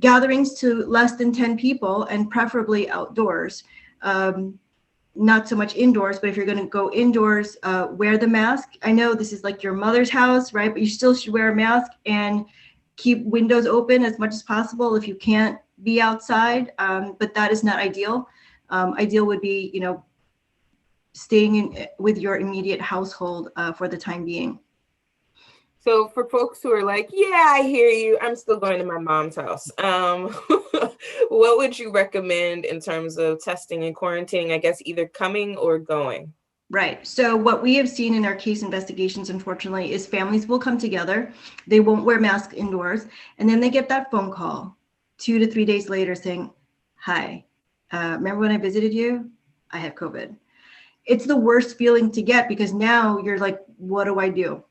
gatherings to less than 10 people, and preferably outdoors. Not so much indoors, but if you're going to go indoors, wear the mask. I know this is like your mother's house, right? But you still should wear a mask, and keep windows open as much as possible if you can't be outside. But that is not ideal. Ideal would be, staying in with your immediate household for the time being. So for folks who are like, yeah, I hear you, I'm still going to my mom's house. What would you recommend in terms of testing and quarantining, I guess, either coming or going? Right. So what we have seen in our case investigations, unfortunately, is families will come together. They won't wear masks indoors. And then they get that phone call 2 to 3 days later saying, hi, remember when I visited you? I have COVID. It's the worst feeling to get, because now you're like, what do I do?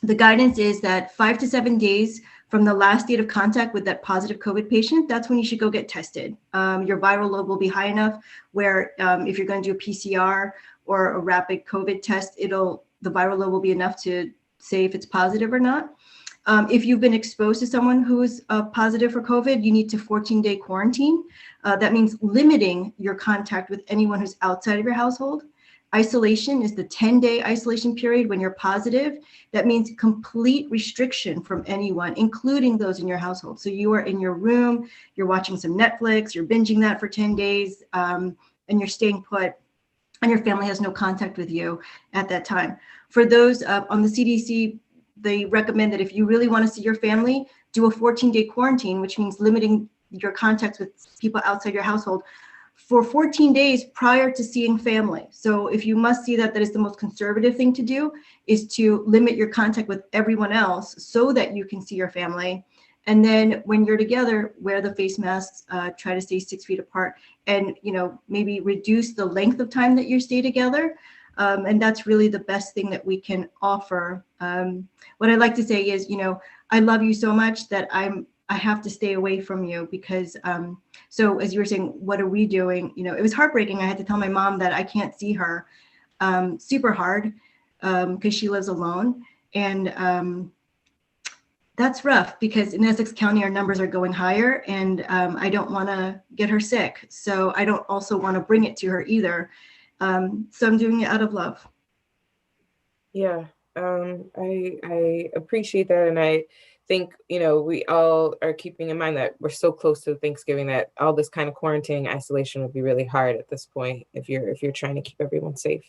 The guidance is that 5 to 7 days from the last date of contact with that positive COVID patient, that's when you should go get tested. Your viral load will be high enough where if you're going to do a PCR or a rapid COVID test, the viral load will be enough to say if it's positive or not. If you've been exposed to someone who is positive for COVID, you need to 14-day quarantine. That means limiting your contact with anyone who's outside of your household. Isolation is the 10-day isolation period when you're positive. That means complete restriction from anyone, including those in your household. So you are in your room, you're watching some Netflix, you're binging that for 10 days, and you're staying put, and your family has no contact with you at that time. For those on the CDC, they recommend that if you really want to see your family, do a 14-day quarantine, which means limiting your contacts with people outside your household for 14 days prior to seeing family. So if you must see that is the most conservative thing to do, is to limit your contact with everyone else so that you can see your family. And then when you're together, wear the face masks, try to stay 6 feet apart, and maybe reduce the length of time that you stay together. And that's really the best thing that we can offer. What I'd like to say is, I love you so much that I have to stay away from you because, so as you were saying, what are we doing? It was heartbreaking. I had to tell my mom that I can't see her, super hard, because she lives alone. And that's rough because in Essex County, our numbers are going higher, and I don't want to get her sick. So I don't also want to bring it to her either. So I'm doing it out of love. Yeah, I appreciate that, and I think we all are keeping in mind that we're so close to Thanksgiving that all this kind of quarantine isolation would be really hard at this point if you're trying to keep everyone safe.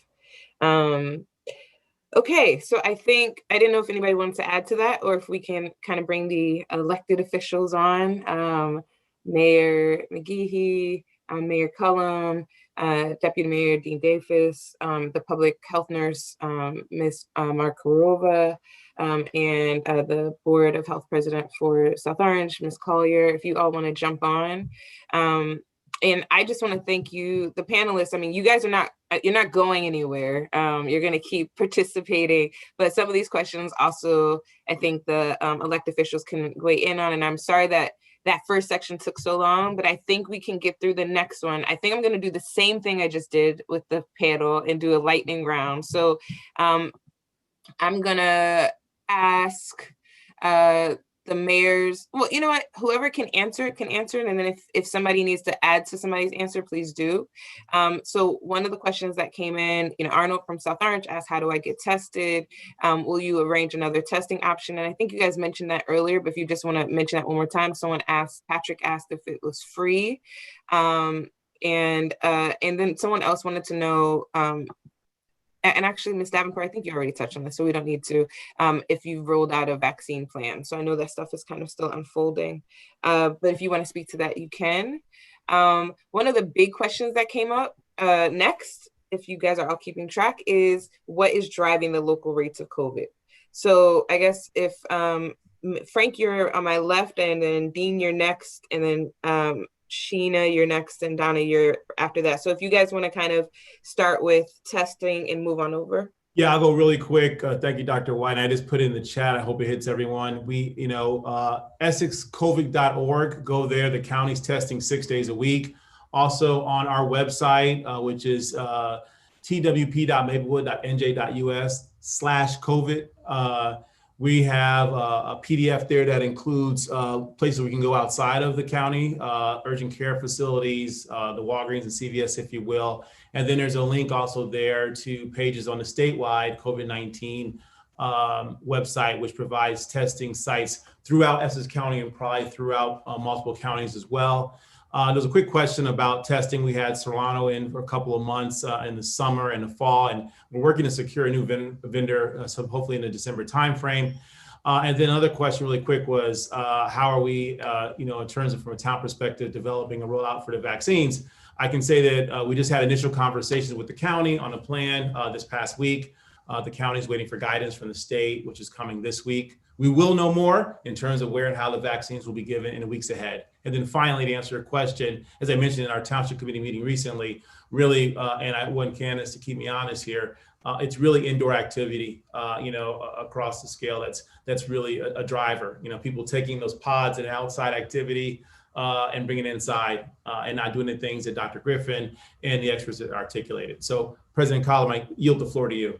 Okay, so I didn't know if anybody wanted to add to that or if we can kind of bring the elected officials on. Mayor McGeehee, Mayor Cullum, Deputy Mayor Dean Davis, the public health nurse, Ms. Markarova, and the Board of Health President for South Orange, Ms. Collier, if you all want to jump on. And I just want to thank you, the panelists. I mean, you guys you're not going anywhere. You're going to keep participating, but some of these questions also, I think the elected officials can weigh in on. And I'm sorry that first section took so long, but I think we can get through the next one. I think I'm going to do the same thing I just did with the panel and do a lightning round. So I'm going to ask the mayors, well, you know what, whoever can answer it. And then if somebody needs to add to somebody's answer, please do. So one of the questions that came in, Arnold from South Orange asked, how do I get tested? Will you arrange another testing option? And I think you guys mentioned that earlier, but if you just want to mention that one more time, Patrick asked if it was free. And then someone else wanted to know, and actually, Ms. Davenport, I think you already touched on this, so we don't need to, if you've rolled out a vaccine plan. So I know that stuff is kind of still unfolding, but if you want to speak to that, you can. One of the big questions that came up next, if you guys are all keeping track, is what is driving the local rates of COVID? So I guess if Frank, you're on my left, and then Dean, you're next, and then Sheena, you're next, and Donna, you're after that. So if you guys want to kind of start with testing and move on over. Yeah, I'll go really quick. Thank you, Dr. White. I just put it in the chat. I hope it hits everyone. We, EssexCovid.org, go there. The county's testing 6 days a week. Also on our website, which is twp.maplewood.nj.us/COVID. We have a PDF there that includes places we can go outside of the county, urgent care facilities, the Walgreens and CVS, if you will. And then there's a link also there to pages on the statewide COVID-19 website, which provides testing sites throughout Essex County and probably throughout multiple counties as well. There's a quick question about testing. We had Solano in for a couple of months in the summer and the fall, and we're working to secure a new vendor, so hopefully in the December timeframe. And then another question really quick was, how are we, in terms of from a town perspective, developing a rollout for the vaccines? I can say that we just had initial conversations with the county on a plan this past week. The county is waiting for guidance from the state, which is coming this week. We will know more in terms of where and how the vaccines will be given in the weeks ahead. And then finally, to answer your question, as I mentioned in our township committee meeting recently, really, and I want Candace to keep me honest here, it's really indoor activity, across the scale that's really a driver. People taking those pods and outside activity and bringing it inside and not doing the things that Dr. Griffin and the experts articulated. So President Collum, I yield the floor to you.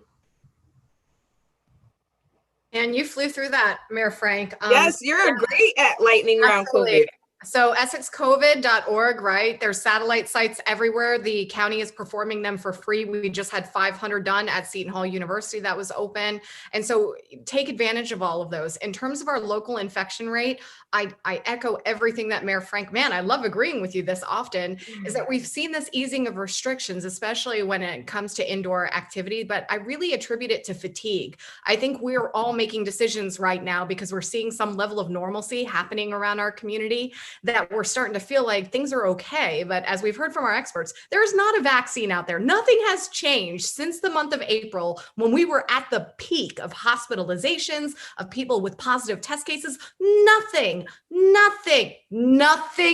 And you flew through that, Mayor Frank. Yes, you're great at lightning round COVID. So EssexCovid.org, right? There's satellite sites everywhere. The county is performing them for free. We just had 500 done at Seton Hall University that was open. And so take advantage of all of those. In terms of our local infection rate, I echo everything that Mayor Frank, man, I love agreeing with you this often, is that we've seen this easing of restrictions, especially when it comes to indoor activity, but I really attribute it to fatigue. I think we're all making decisions right now because we're seeing some level of normalcy happening around our community, that we're starting to feel like things are okay. But as we've heard from our experts, there's not a vaccine out there. Nothing has changed since the month of April, when we were at the peak of hospitalizations, of people with positive test cases. Nothing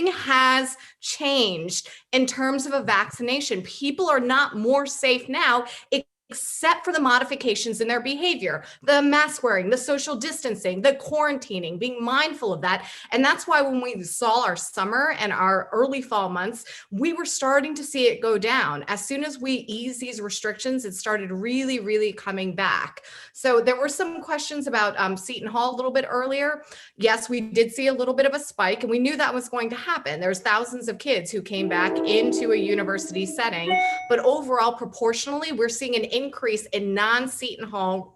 has changed in terms of a vaccination. People are not more safe now. It except for the modifications in their behavior, the mask wearing, the social distancing, the quarantining, being mindful of that. And that's why when we saw our summer and our early fall months, we were starting to see it go down. As soon as we eased these restrictions, it started really, really coming back. So there were some questions about Seton Hall a little bit earlier. Yes, we did see a little bit of a spike, and we knew that was going to happen. There's thousands of kids who came back into a university setting, but overall, proportionally, we're seeing an increase in non-Seton Hall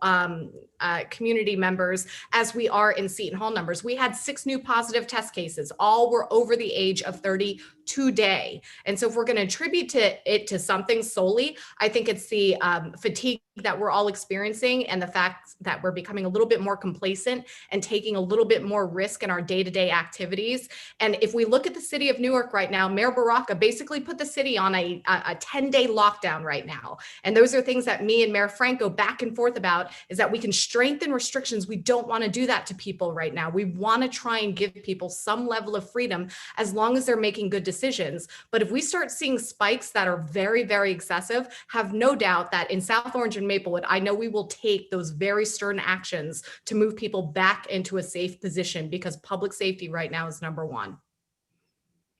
community members as we are in Seton Hall numbers. We had 6 new positive test cases. All were over the age of 30 today. And so if we're going to attribute it to something solely, I think it's the fatigue that we're all experiencing and the fact that we're becoming a little bit more complacent and taking a little bit more risk in our day-to-day activities. And if we look at the city of Newark right now, Mayor Baraka basically put the city on a 10-day lockdown right now. And those are things that me and Mayor Frank go back and forth about, is that we can strengthen restrictions. We don't want to do that to people right now. We want to try and give people some level of freedom as long as they're making good decisions. But if we start seeing spikes that are very, very excessive, have no doubt that in South Orange and Maplewood, I know we will take those very stern actions to move people back into a safe position, because public safety right now is number one.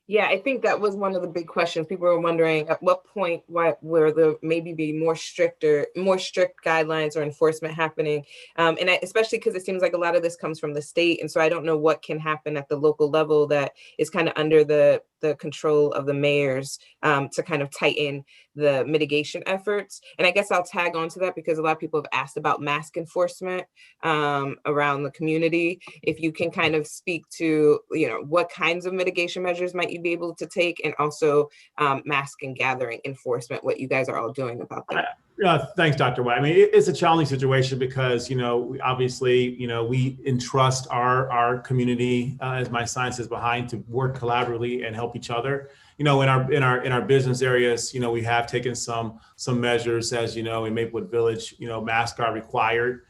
Yeah, I think that was one of the big questions. People were wondering at what point where there maybe be more strict guidelines or enforcement happening. Especially because it seems like a lot of this comes from the state. And so I don't know what can happen at the local level that is kind of under the control of the mayors to kind of tighten the mitigation efforts. And I guess I'll tag on to that because a lot of people have asked about mask enforcement around the community. If you can kind of speak to, what kinds of mitigation measures might you be able to take, and also mask and gathering enforcement, what you guys are all doing about that. Thanks, Dr. White. I mean, it's a challenging situation because, obviously, we entrust our community, as my science is behind, to work collaboratively and help each other. In our business areas, we have taken some measures, as in Maplewood Village, masks are required.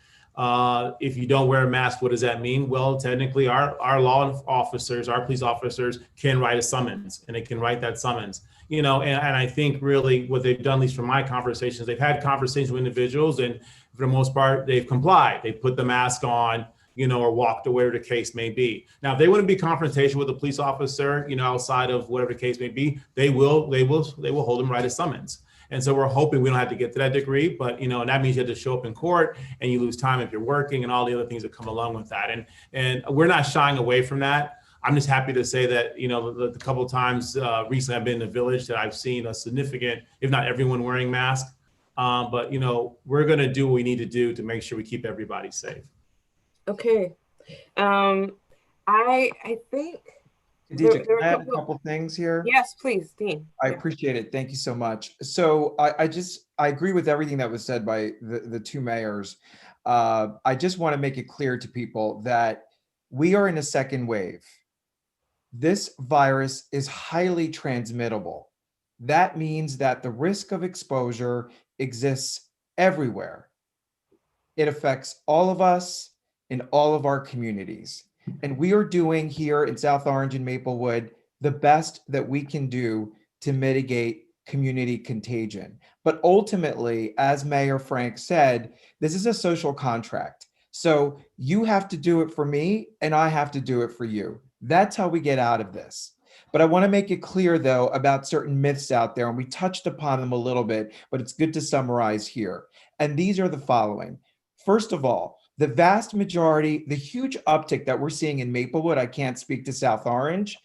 If you don't wear a mask, what does that mean? Well, technically, our law officers, our police officers, can write a summons, and they can write that summons. And I think really what they've done, at least from my conversations, they've had conversations with individuals, and for the most part, they've complied. They put the mask on, or walked away, whatever the case may be. Now, if they want to be confrontation with a police officer, outside of whatever the case may be, they will hold them, write a summons. And so we're hoping we don't have to get to that degree, but and that means you have to show up in court, and you lose time if you're working, and all the other things that come along with that. And we're not shying away from that. I'm just happy to say that, the couple of times recently I've been in the village that I've seen a significant, if not everyone wearing masks. But, we're going to do what we need to do to make sure we keep everybody safe. Okay. I think. Khadija, can I add a couple things here? Yes, please, Dean. I appreciate it. Thank you so much. So I agree with everything that was said by the 2 mayors. I just want to make it clear to people that we are in a second wave. This virus is highly transmittable. That means that the risk of exposure exists everywhere. It affects all of us in all of our communities. And we are doing here in South Orange and Maplewood the best that we can do to mitigate community contagion. But ultimately, as Mayor Frank said, this is a social contract. So you have to do it for me, and I have to do it for you. That's how we get out of this. But I want to make it clear, though, about certain myths out there, and we touched upon them a little bit, but it's good to summarize here. And these are the following. First of all, the vast majority, the huge uptick that we're seeing in Maplewood, I can't speak to South Orange,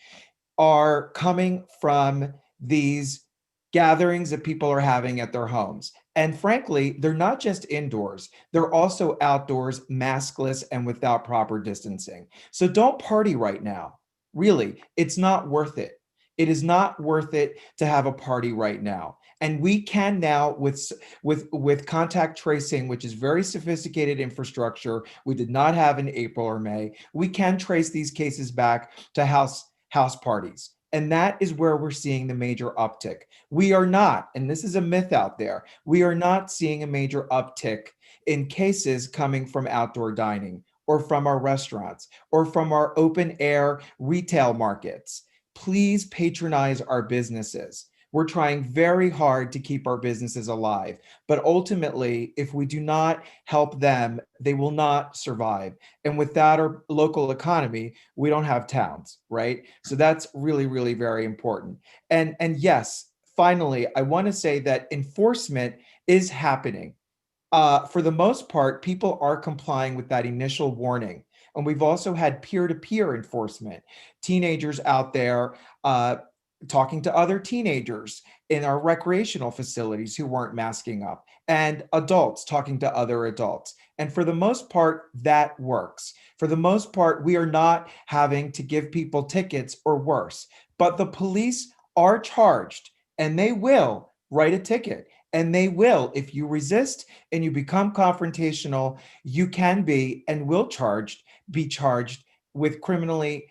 are coming from these gatherings that people are having at their homes. And frankly, they're not just indoors, they're also outdoors, maskless and without proper distancing. So don't party right now. Really, it's not worth it. It is not worth it to have a party right now. And we can now, with contact tracing, which is very sophisticated infrastructure we did not have in April or May, we can trace these cases back to house parties. And that is where we're seeing the major uptick. We are not, and this is a myth out there, we are not seeing a major uptick in cases coming from outdoor dining or from our restaurants or from our open air retail markets. Please patronize our businesses. We're trying very hard to keep our businesses alive. But ultimately, if we do not help them, they will not survive. And without our local economy, we don't have towns, right? So that's really, really very important. And yes, finally, I want to say that enforcement is happening. For the most part, people are complying with that initial warning. And we've also had peer-to-peer enforcement. Teenagers out there talking to other teenagers in our recreational facilities who weren't masking up, and adults talking to other adults. And for the most part, that works. For the most part, we are not having to give people tickets or worse. But the police are charged, and they will write a ticket. And they will, if you resist and you become confrontational, you can be and will be charged with criminally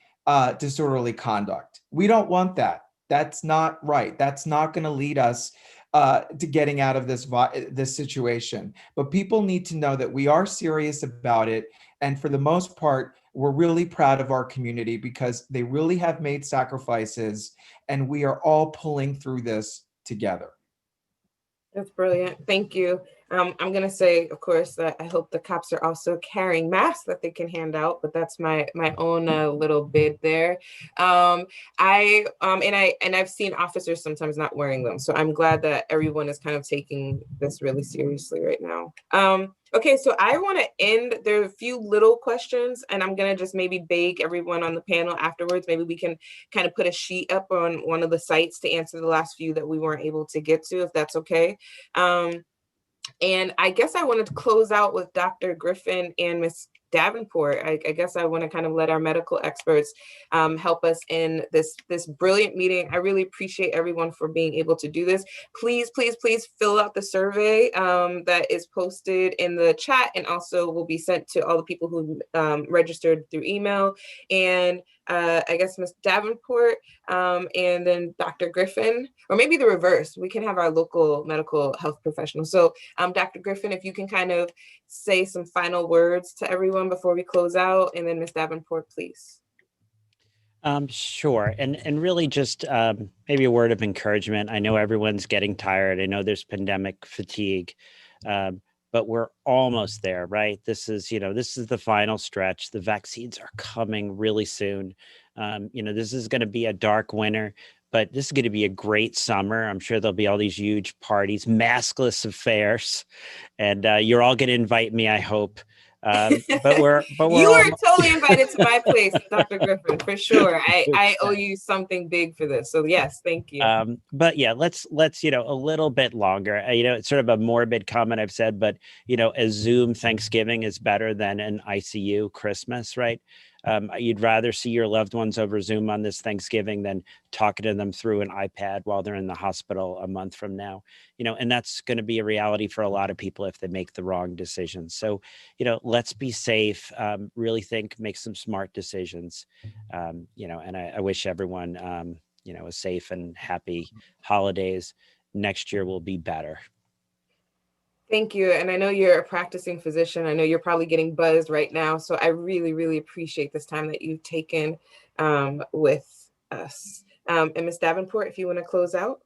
disorderly conduct. We don't want that. That's not right. That's not going to lead us to getting out of this situation. But people need to know that we are serious about it. And for the most part, we're really proud of our community because they really have made sacrifices, and we are all pulling through this together. That's brilliant. Thank you. I'm going to say, of course, that I hope the cops are also carrying masks that they can hand out, but that's my own little bid there. And I've seen officers sometimes not wearing them. So I'm glad that everyone is kind of taking this really seriously right now. Okay, so I want to end. There are a few little questions, and I'm going to just maybe beg everyone on the panel afterwards. Maybe we can kind of put a sheet up on one of the sites to answer the last few that we weren't able to get to, if that's okay. And I guess I wanted to close out with Dr. Griffin and Ms. Davenport. I guess I want to kind of let our medical experts help us in this brilliant meeting. I really appreciate everyone for being able to do this. Please, please, please fill out the survey that is posted in the chat and also will be sent to all the people who registered through email. And I guess Ms. Davenport and then Dr. Griffin, or maybe the reverse. We can have our local medical health professional. So Dr. Griffin, if you can kind of say some final words to everyone before we close out, and then Ms. Davenport, please. Sure. And really just maybe a word of encouragement. I know everyone's getting tired. I know there's pandemic fatigue, but we're almost there, right? This is the final stretch. The vaccines are coming really soon. This is going to be a dark winter, but this is going to be a great summer. I'm sure there'll be all these huge parties, maskless affairs, and you're all going to invite me, I hope. But we're you are totally invited to my place, Dr. Griffin, for sure. I owe you something big for this. So yes, thank you. But yeah, let's a little bit longer. It's sort of a morbid comment I've said, but a Zoom Thanksgiving is better than an ICU Christmas, right? You'd rather see your loved ones over Zoom on this Thanksgiving than talking to them through an iPad while they're in the hospital a month from now, and that's going to be a reality for a lot of people if they make the wrong decisions. So, let's be safe, really make some smart decisions, and I wish everyone, a safe and happy holidays. Next year will be better. Thank you. And I know you're a practicing physician. I know you're probably getting buzzed right now. So I really, really appreciate this time that you've taken with us. And Ms. Davenport, if you want to close out.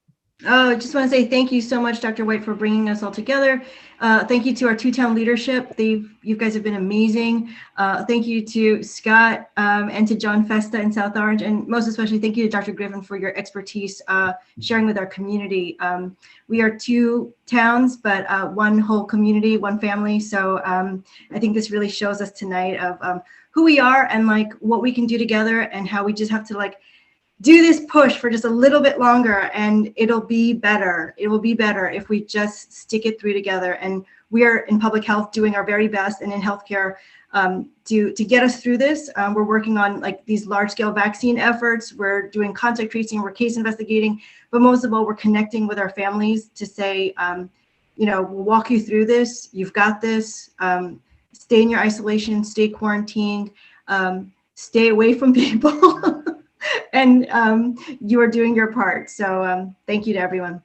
Oh, I just want to say thank you so much, Dr. White, for bringing us all together. Thank you to our two-town leadership. You guys have been amazing. Thank you to Scott and to John Festa in South Orange, and most especially thank you to Dr. Griffin for your expertise sharing with our community. We are two towns, but one whole community, one family. So I think this really shows us tonight of who we are and what we can do together, and how we just have to do this push for just a little bit longer, and it'll be better. It will be better if we just stick it through together. And we are in public health doing our very best, and in healthcare to get us through this. We're working on these large-scale vaccine efforts. We're doing contact tracing, we're case investigating, but most of all, we're connecting with our families to say, we'll walk you through this. You've got this. Stay in your isolation, stay quarantined, stay away from people. And you are doing your part. So thank you to everyone.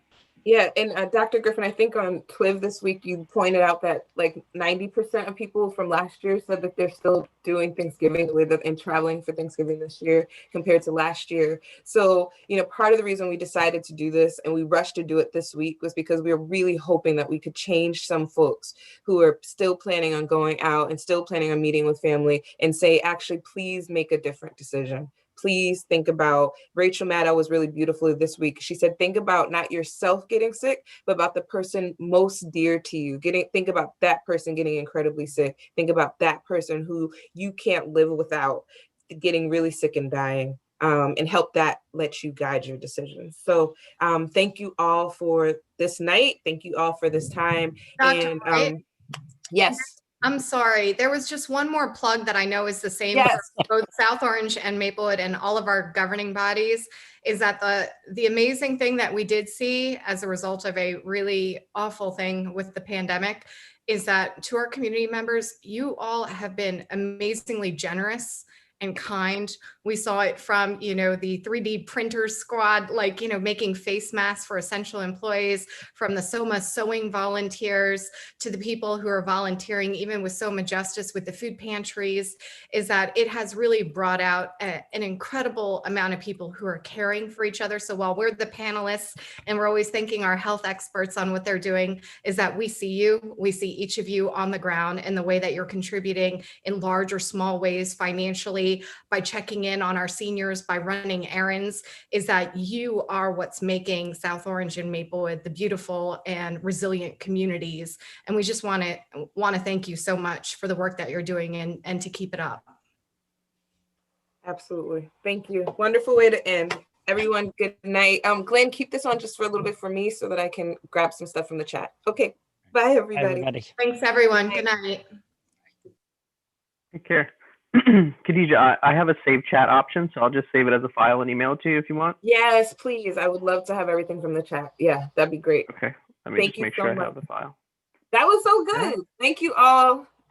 Yeah, and Dr. Griffin, I think on Twiv this week, you pointed out that like 90% of people from last year said that they're still doing Thanksgiving and traveling for Thanksgiving this year compared to last year. So, part of the reason we decided to do this and we rushed to do it this week was because we were really hoping that we could change some folks who are still planning on going out and still planning on meeting with family and say, actually, please make a different decision. Please think about, Rachel Maddow was really beautiful this week. She said, think about not yourself getting sick, but about the person most dear to you. Think about that person getting incredibly sick. Think about that person who you can't live without getting really sick and dying. And help that let you guide your decisions. So thank you all for this night. Thank you all for this time. Dr. And Wright? yes. I'm sorry. There was just one more plug that I know is the same Yes. for both South Orange and Maplewood and all of our governing bodies, is that the amazing thing that we did see as a result of a really awful thing with the pandemic is that to our community members, you all have been amazingly generous and kind. We saw it from, the 3D printer squad, making face masks for essential employees, from the Soma sewing volunteers to the people who are volunteering, even with Soma Justice with the food pantries, is that it has really brought out an incredible amount of people who are caring for each other. So while we're the panelists and we're always thanking our health experts on what they're doing, is that we see you, we see each of you on the ground and the way that you're contributing in large or small ways financially, by checking in on our seniors, by running errands, is that you are what's making South Orange and Maplewood the beautiful and resilient communities. And we just want to thank you so much for the work that you're doing and to keep it up. Absolutely. Thank you. Wonderful way to end. Everyone, good night. Glenn, keep this on just for a little bit for me so that I can grab some stuff from the chat. Okay. Bye, everybody. Thanks, everyone. Good night. Take care. Khadija, I have a save chat option, so I'll just save it as a file and email it to you if you want. Yes, please. I would love to have everything from the chat. Yeah, that'd be great. Okay. Let me just make sure I have the file. That was so good. Thank you all.